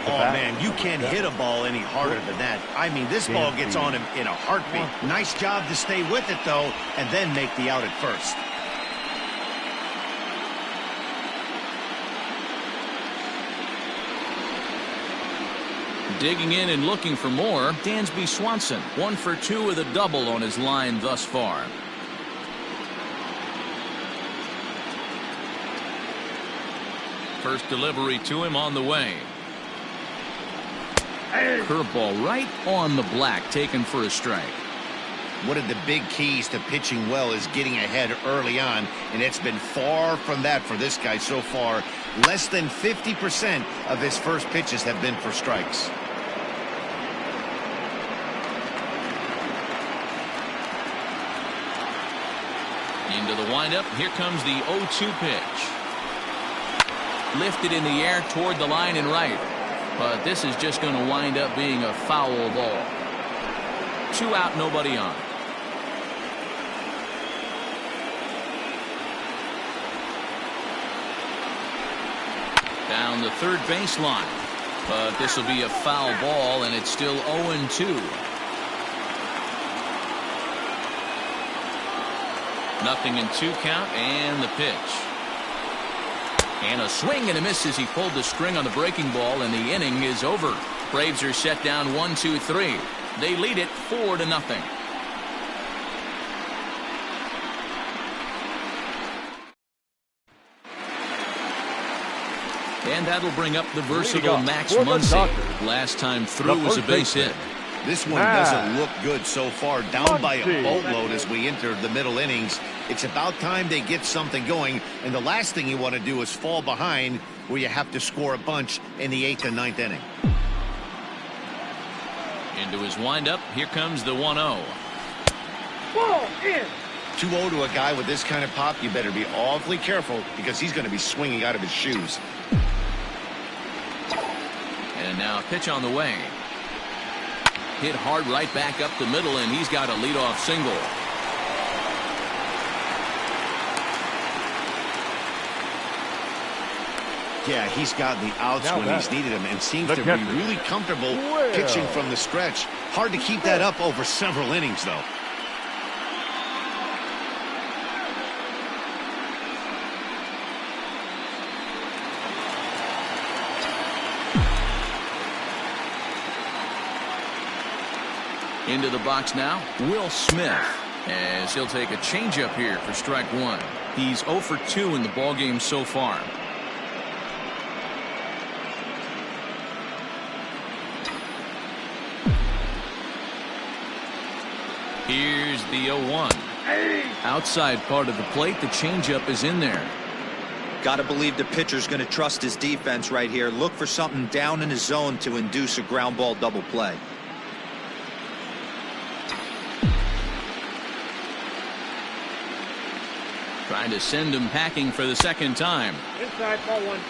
Oh, man, you can't hit a ball any harder than that. I mean, this ball gets on him in a heartbeat. Nice job to stay with it, though, and then make the out at first. Digging in and looking for more, Dansby Swanson. 1 for 2 with a double on his line thus far. First delivery to him on the way. Curveball right on the black, taken for a strike. One of the big keys to pitching well is getting ahead early on, and it's been far from that for this guy so far. Less than 50% of his first pitches have been for strikes. Into the windup. Here comes the 0-2 pitch. Lifted in the air toward the line and right. But this is just going to wind up being a foul ball. 2 out, nobody on. Down the third baseline. But this will be a foul ball, and it's still 0-2. Nothing in 2 count, and the pitch. And a swing and a miss as he pulled the string on the breaking ball, and the inning is over. Braves are set down 1-2-3. They lead it 4-0. And that'll bring up the versatile Max Muncy. Last time through was a base hit. This one doesn't look good so far. Down by a boatload as we enter the middle innings. It's about time they get something going, and the last thing you want to do is fall behind where you have to score a bunch in the 8th and 9th inning. Into his windup. Here comes the 1-0. Ball in. 2-0 to a guy with this kind of pop, you better be awfully careful because he's going to be swinging out of his shoes. And now a pitch on the way. Hit hard right back up the middle, and he's got a leadoff single. Yeah, he's gotten the outs when he's needed them and seems to be really comfortable pitching from the stretch. Hard to keep that up over several innings, though. Into the box now, Will Smith, as he'll take a changeup here for strike 1. He's 0 for 2 in the ballgame so far. Here's the 0-1. Outside part of the plate, the changeup is in there. Got to believe the pitcher's going to trust his defense right here. Look for something down in his zone to induce a ground ball double play. Trying to send him packing for the second time. Inside, ball 1.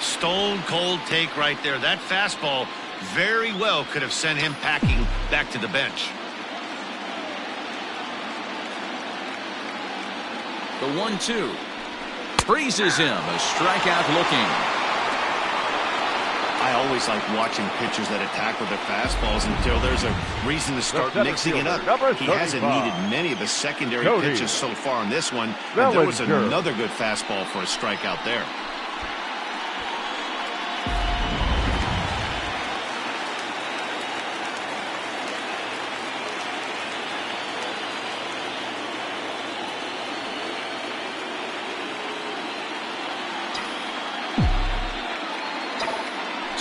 Stone cold take right there. That fastball very well could have sent him packing back to the bench. The 1-2. Freezes him. A strikeout looking. I always like watching pitchers that attack with their fastballs until there's a reason to start mixing it up. He hasn't needed many of the secondary pitches so far in this one, and there was another good fastball for a strikeout there.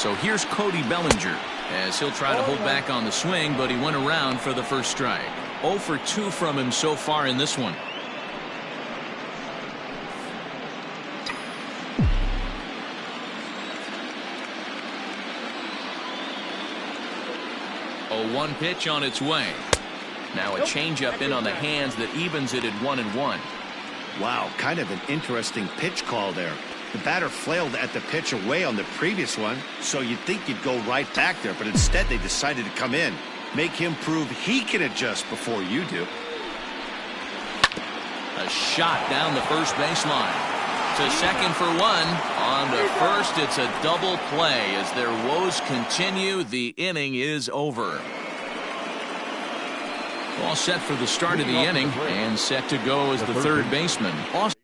So here's Cody Bellinger. as he'll try to hold back on the swing, but he went around for the first strike. 0 for 2 from him so far in this one. A 1 pitch on its way. Now a changeup in on the hands that evens it at 1-1. Wow, kind of an interesting pitch call there. The batter flailed at the pitch away on the previous one, so you'd think you'd go right back there, but instead they decided to come in. Make him prove he can adjust before you do. A shot down the first baseline. To second for 1. On to first, it's a double play. As their woes continue, the inning is over. All set for the start of the inning and set to go as the third baseman. Austin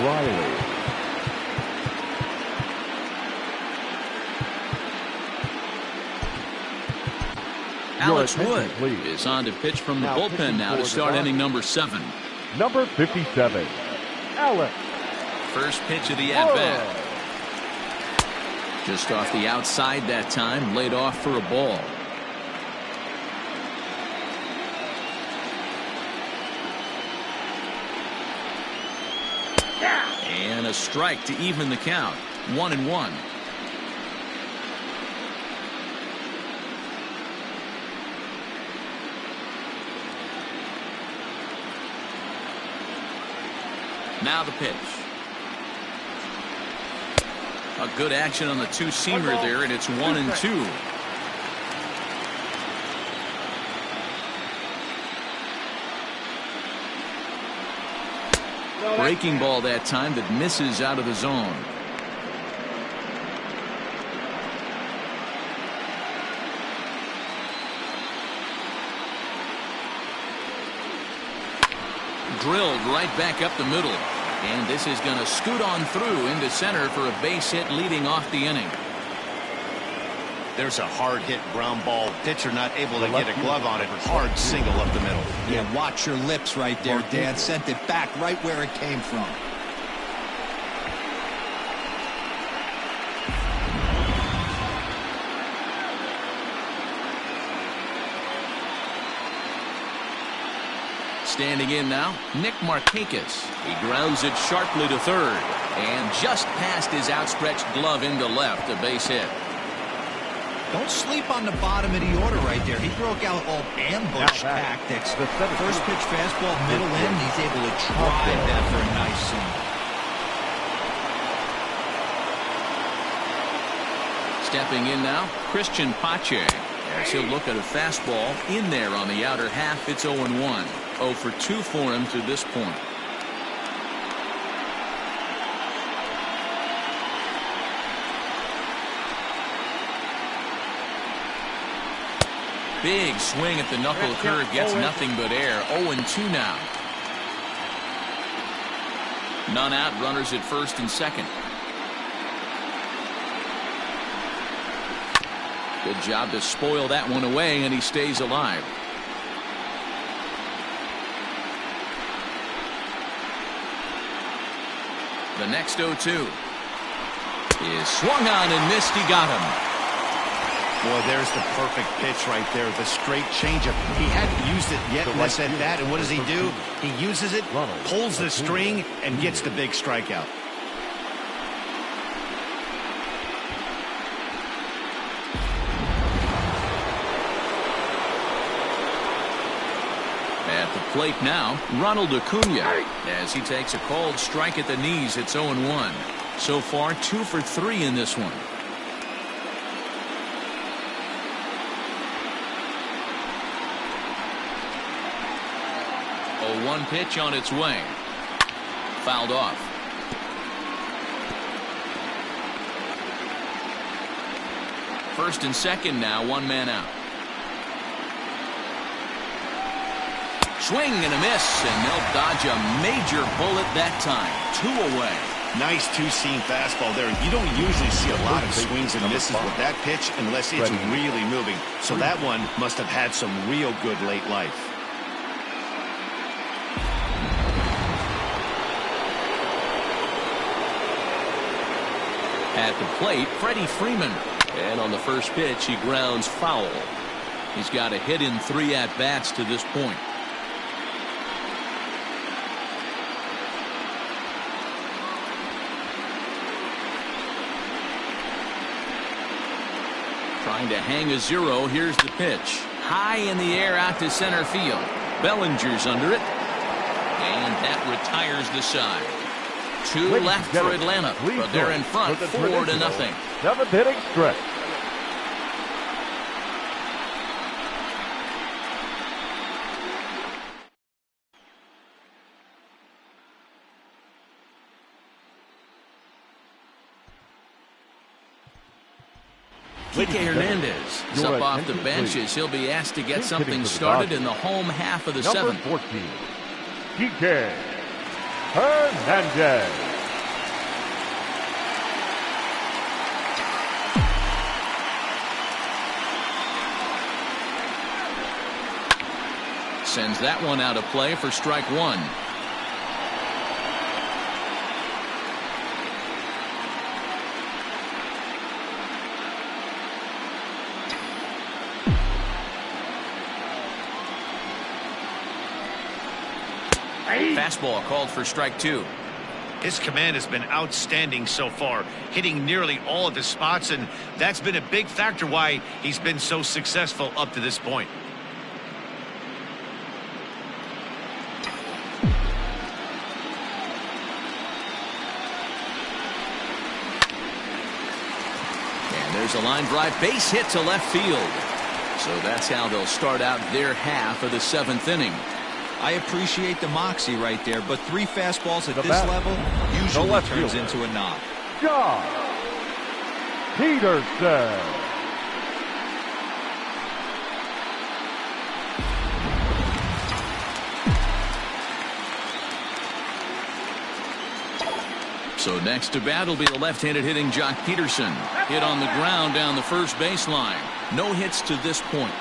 Riley. Alex Wood is on to pitch from the bullpen now to start inning number 7. Number 57, Alex. First pitch of the at-bat. Just off the outside that time, laid off for a ball. And a strike to even the count. 1-1. Now the pitch. A good action on the two-seamer there, and it's 1-2. Breaking ball that time that misses out of the zone. Drilled right back up the middle. And this is going to scoot on through into center for a base hit leading off the inning. There's a hard hit ground ball. Pitcher not able to get a glove on it. Hard single up the middle. Yeah, watch your lips right there, Dan. Sent it back right where it came from. Standing in now, Nick Markakis. He grounds it sharply to third. And just past his outstretched glove into left, a base hit. Don't sleep on the bottom of the order right there. He broke out all ambush tactics. First pitch fastball, middle in. He's able to drive that for a nice single. Stepping in now, Christian Pache. As he'll look at a fastball in there on the outer half. It's 0-1. 0 for 2 for him to this point. Big swing at the knuckle curve, gets nothing but air. 0-2 now. None out, runners at first and second. Good job to spoil that one away, and he stays alive. The next 0-2 is swung on and missed. He got him. Boy, there's the perfect pitch right there. The straight changeup. He hadn't used it yet in this at bat, and what does he do? He uses it, pulls the string, and gets the big strikeout. At the plate now, Ronald Acuna, as he takes a called strike at the knees. It's 0-1. So far, 2 for 3 in this one. A 1 pitch on its way. Fouled off. First and second now, 1 man out. Swing and a miss, and they'll dodge a major bullet that time. 2 away. Nice two-seam fastball there. You don't usually see a lot of swings and misses with that pitch unless it's really moving. So that one must have had some real good late life. At the plate, Freddie Freeman. And on the first pitch, he grounds foul. He's got a hit in 3 at-bats to this point. Trying to hang a 0. Here's the pitch. High in the air out to center field. Bellinger's under it. And that retires the side. 2 left for Atlanta, but they're in front 4-0. 7th inning stretch. Kike Hernandez is up off the bench as he'll be asked to get something started in the home half of the 7th. Number 14, Kike Hernandez. Sends that one out of play for strike 1. Fastball called for strike 2. His command has been outstanding so far, hitting nearly all of the spots, and that's been a big factor why he's been so successful up to this point. And there's a line drive base hit to left field. So that's how they'll start out their half of the 7th inning. I appreciate the moxie right there, but 3 fastballs at this level usually turns into a knock. Josh Peterson. So next to bat will be the left-handed hitting Jock Peterson. Hit on the ground down the first baseline. No hits to this point.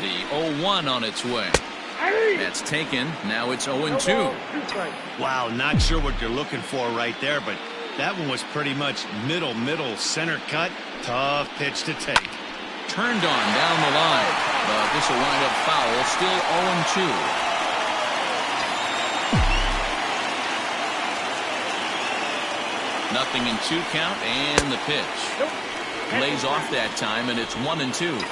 The 0-1 on its way. That's taken. Now it's 0-2. Wow, not sure what you're looking for right there, but that one was pretty much middle, center cut. Tough pitch to take. Turned on down the line, but this will wind up foul. Still 0-2. Nothing in 2 count, and the pitch. Lays off that time, and it's 1-2.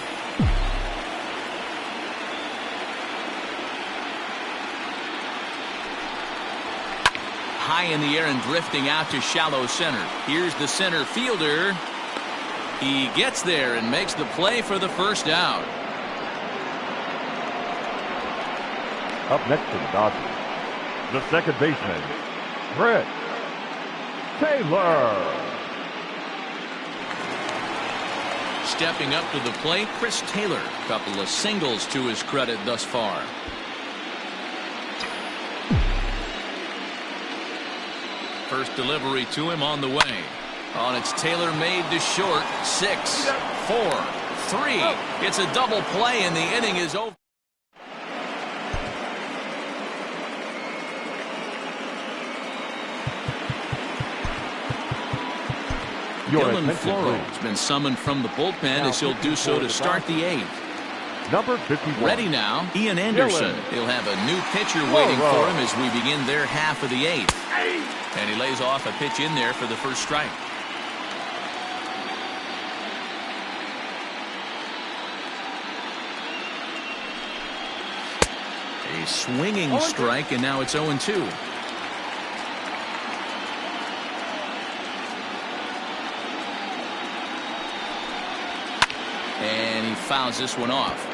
High in the air and drifting out to shallow center. Here's the center fielder. He gets there and makes the play for the first out. Up next to the Dodgers, the second baseman, Chris Taylor. Stepping up to the plate, Chris Taylor. Couple of singles to his credit thus far. First delivery to him on the way. On it's Taylor made to short. 6, 4, 3. It's a double play and the inning is over. Dylan Floro has been summoned from the bullpen as he'll do so to start the 8th. Number 51. Ready now, Ian Anderson. He'll have a new pitcher waiting for him as we begin their half of the 8th. And he lays off a pitch in there for the first strike. A swinging strike, and now it's 0-2. And he fouls this one off.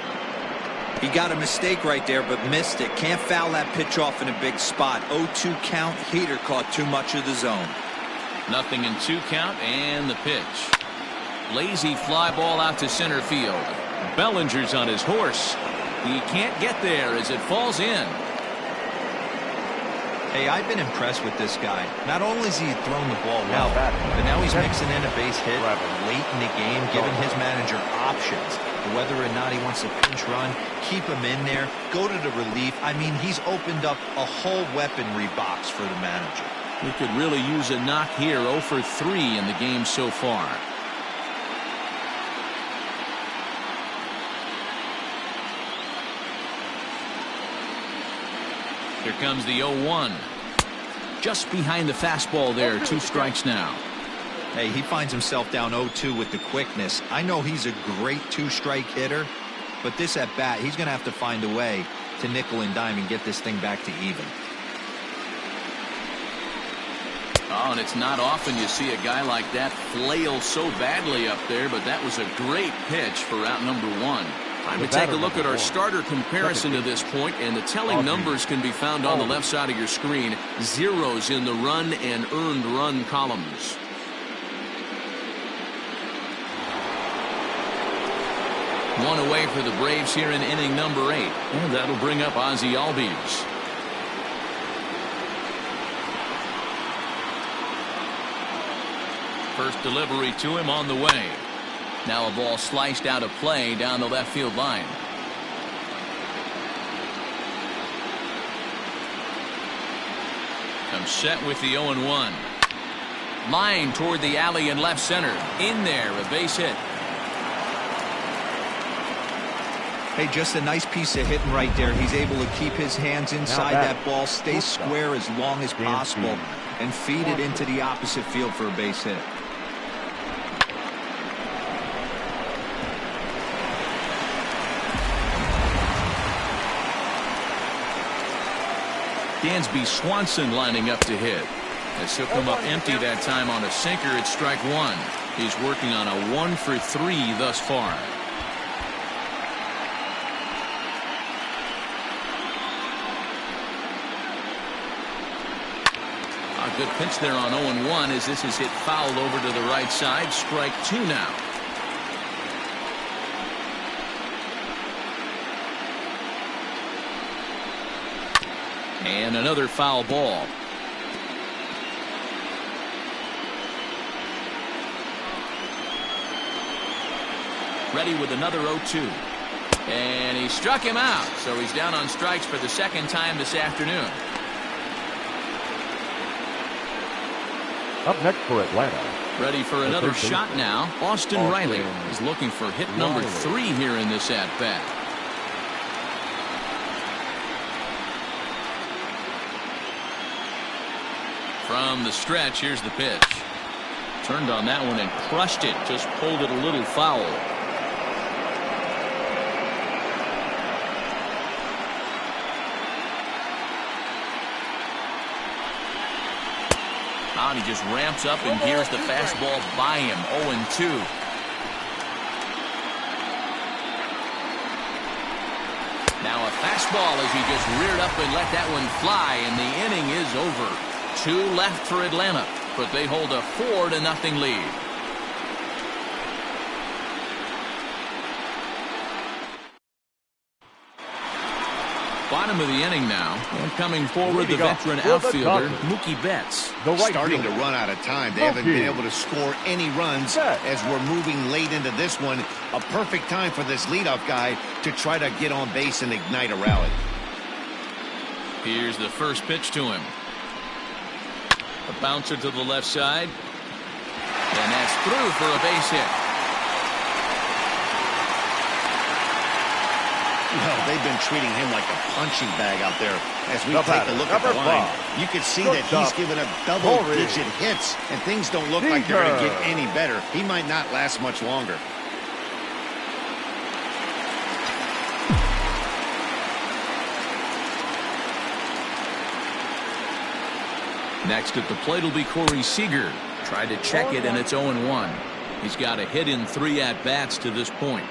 He got a mistake right there, but missed it. Can't foul that pitch off in a big spot. 0-2 count. Heater caught too much of the zone. Nothing in 2 count, and the pitch. Lazy fly ball out to center field. Bellinger's on his horse. He can't get there as it falls in. Hey, I've been impressed with this guy. Not only has he thrown the ball well, Now batting. but now he's mixing in a base hit late in the game, giving his manager options. Whether or not he wants to pinch run, keep him in there, go to the relief. I mean, he's opened up a whole weaponry box for the manager. We could really use a knock here. 0 for 3 in the game so far. Here comes the 0-1. Just behind the fastball there. 2 strikes now. Hey, he finds himself down 0-2 with the quickness. I know he's a great 2-strike hitter, but this at bat, he's going to have to find a way to nickel and dime and get this thing back to even. Oh, and it's not often you see a guy like that flail so badly up there, but that was a great pitch for out number 1. Time to take a look at our starter comparison to this point, and the telling numbers can be found on the left side of your screen. Zeros in the run and earned run columns. One away for the Braves here in inning number 8. And that'll bring up Ozzie Albies. First delivery to him on the way. Now a ball sliced out of play down the left field line. Comes set with the 0-1. Line toward the alley in left center. In there, a base hit. Hey, just a nice piece of hitting right there. He's able to keep his hands inside that ball, stay square as long as possible, and feed it into the opposite field for a base hit. Dansby Swanson lining up to hit. As he'll come up empty that time on a sinker at strike 1. He's working on a 1 for 3 thus far. A good pitch there on 0-1 as this is hit fouled over to the right side. Strike 2 now. And another foul ball. Ready with another 0-2. And he struck him out. So he's down on strikes for the second time this afternoon. Up next for Atlanta. Ready for another shot now. Austin Riley is looking for hit number 3 here in this at-bat. From the stretch, here's the pitch. Turned on that one and crushed it. Just pulled it a little foul. He just ramps up and gears the fastball by him. 0-2. Now a fastball as he just reared up and let that one fly, and the inning is over. 2 left for Atlanta, but they hold a 4-0 lead. Bottom of the inning now, and coming forward the veteran outfielder Mookie Betts. Starting to run out of time. They haven't been able to score any runs as we're moving late into this one. A perfect time for this leadoff guy to try to get on base and ignite a rally. Here's the first pitch to him. A bouncer to the left side, and that's through for a base hit. Well, they've been treating him like a punching bag out there. As we take a look at the line, you can see that he's given up double-digit hits, and things don't look like they're going to get any better. He might not last much longer. Next at the plate will be Corey Seager. Tried to check it, and it's 0-1. He's got a hit in 3 at-bats to this point.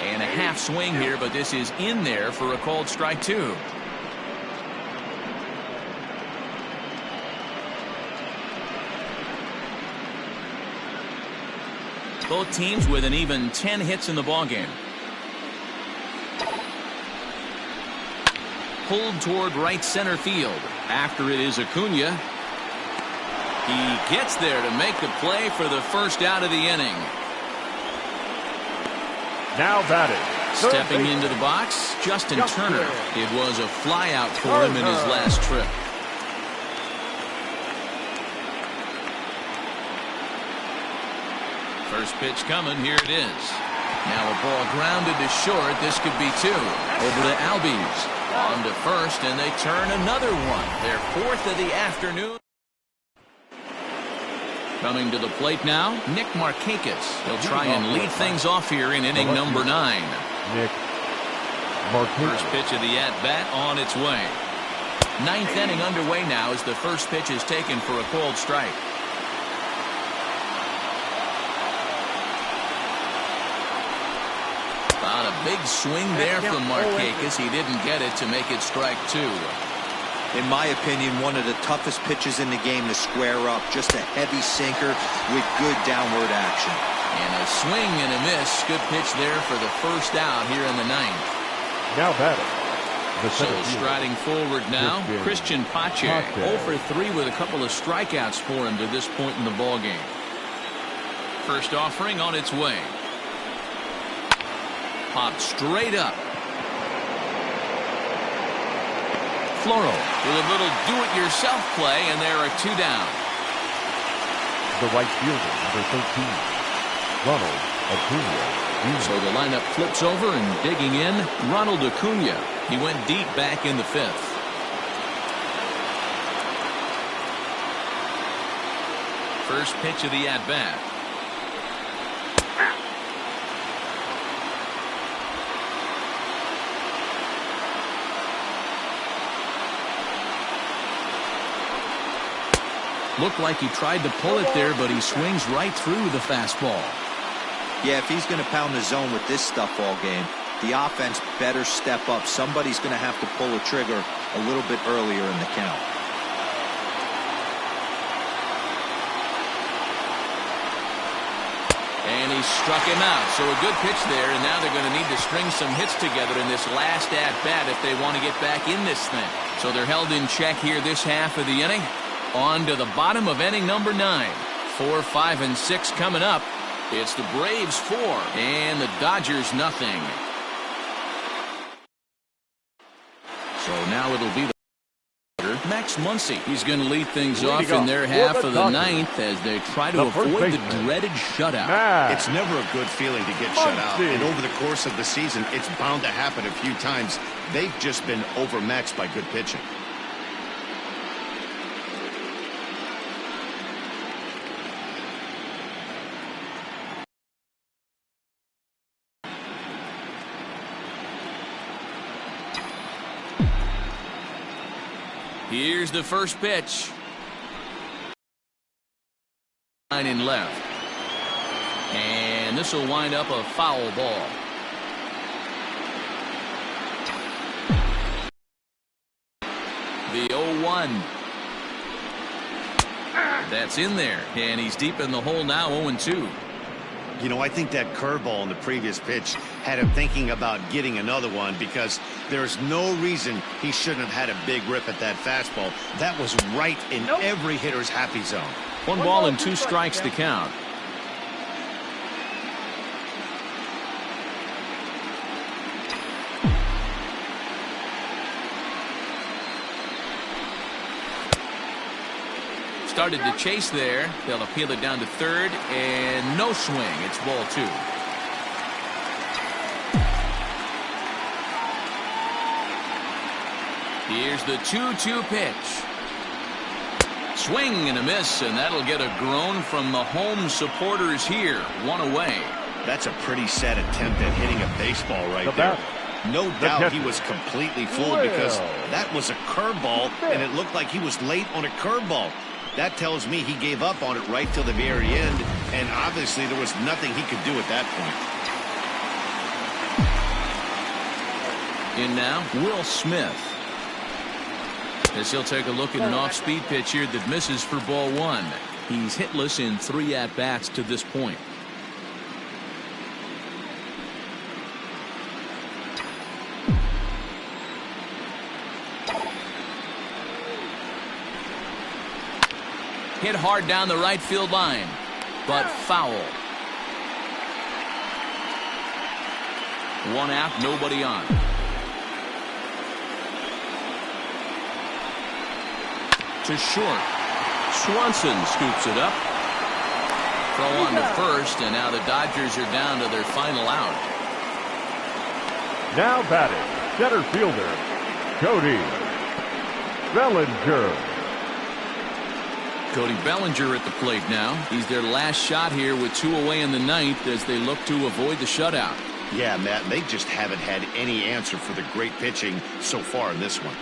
And a half swing here, but this is in there for a called strike 2. Both teams with an even 10 hits in the ballgame. Pulled toward right center field. After it is Acuna. He gets there to make the play for the first out of the inning. Now batting. Stepping into the box, Justin Turner. It was a flyout for him in his last trip. First pitch coming. Here it is. Now a ball grounded to short. This could be two. Over to Albies. On to first, and they turn another one. Their fourth of the afternoon. Coming to the plate now, Nick Markakis. He'll try and lead things off here in inning number 9. Nick Markakis. First pitch of the at-bat on its way. 9th inning underway now as the first pitch is taken for a called strike. On a big swing there from Markakis. He didn't get it to make it strike 2. In my opinion, one of the toughest pitches in the game to square up. Just a heavy sinker with good downward action. And a swing and a miss. Good pitch there for the first out here in the 9th. Now batting. So striding forward now, Christian Pache. 0 for 3 with a couple of strikeouts for him to this point in the ballgame. First offering on its way. Popped straight up. Floro with a little do-it-yourself play, and there are 2 down. The right fielder, number 13, Ronald Acuna. So the lineup flips over and digging in, Ronald Acuna. He went deep back in the 5th. First pitch of the at-bat. Looked like he tried to pull it there, but he swings right through the fastball. Yeah, if he's going to pound the zone with this stuff all game, the offense better step up. Somebody's going to have to pull a trigger a little bit earlier in the count. And he struck him out. So a good pitch there, and now they're going to need to string some hits together in this last at-bat if they want to get back in this thing. So they're held in check here this half of the inning. On to the bottom of inning number 9. 4, 5, and 6 coming up. It's the Braves 4 and the Dodgers nothing. So now it'll be the Max Muncy. He's going to lead things off in their half of the 9th as they try to avoid the dreaded shutout. It's never a good feeling to get shut out. And over the course of the season, it's bound to happen a few times. They've just been overmatched by good pitching. Here's the first pitch. 9 in left. And this will wind up a foul ball. The 0-1. That's in there. And he's deep in the hole now, 0-2. You know, I think that curveball in the previous pitch had him thinking about getting another one because there's no reason he shouldn't have had a big rip at that fastball. That was right in every hitter's happy zone. 1 ball and 2 strikes to count. Started to chase there. They'll appeal it down to third, and no swing. It's ball 2. Here's the 2-2 pitch. Swing and a miss, and that'll get a groan from the home supporters here. 1 away. That's a pretty sad attempt at hitting a baseball right there. No doubt he was completely fooled because that was a curveball, and it looked like he was late on a curveball. That tells me he gave up on it right till the very end, and obviously there was nothing he could do at that point. In now, Will Smith. As he'll take a look at an off-speed pitch here that misses for ball 1. He's hitless in 3 at-bats to this point. Hit hard down the right field line, but foul. One out, nobody on. To short. Swanson scoops it up. Throw on to first, and now the Dodgers are down to their final out. Now batting, center fielder, Cody Bellinger. Cody Bellinger at the plate now. He's their last shot here with 2 away in the ninth as they look to avoid the shutout. Yeah, Matt, they just haven't had any answer for the great pitching so far in this one.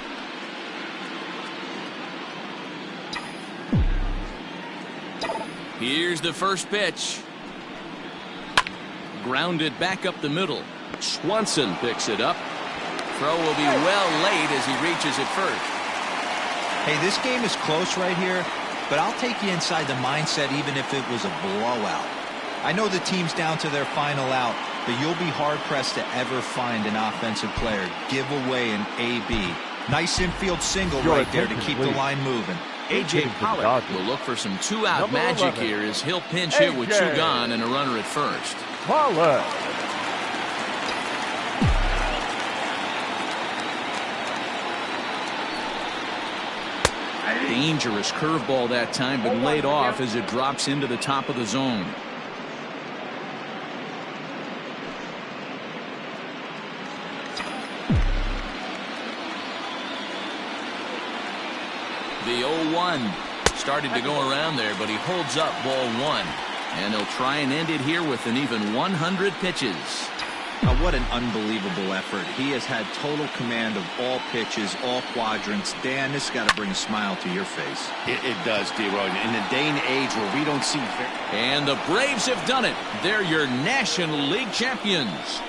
Here's the first pitch. Grounded back up the middle. Swanson picks it up. Throw will be well late as he reaches it first. Hey, this game is close right here, but I'll take you inside the mindset even if it was a blowout. I know the team's down to their final out, but you'll be hard-pressed to ever find an offensive player give away an AB. Nice infield single right there to keep the line moving. A.J. Pollock will look for some 2-out magic here as he'll pinch hit with 2 gone and a runner at first. Pollock. Dangerous curveball that time, but laid off as it drops into the top of the zone. The 0-1 started to go around there, but he holds up ball 1. And he'll try and end it here with an even 100 pitches. What an unbelievable effort. He has had total command of all pitches, all quadrants. Dan, this has got to bring a smile to your face. It does, D-Roy. In the day and age where we don't see... And the Braves have done it. They're your National League champions.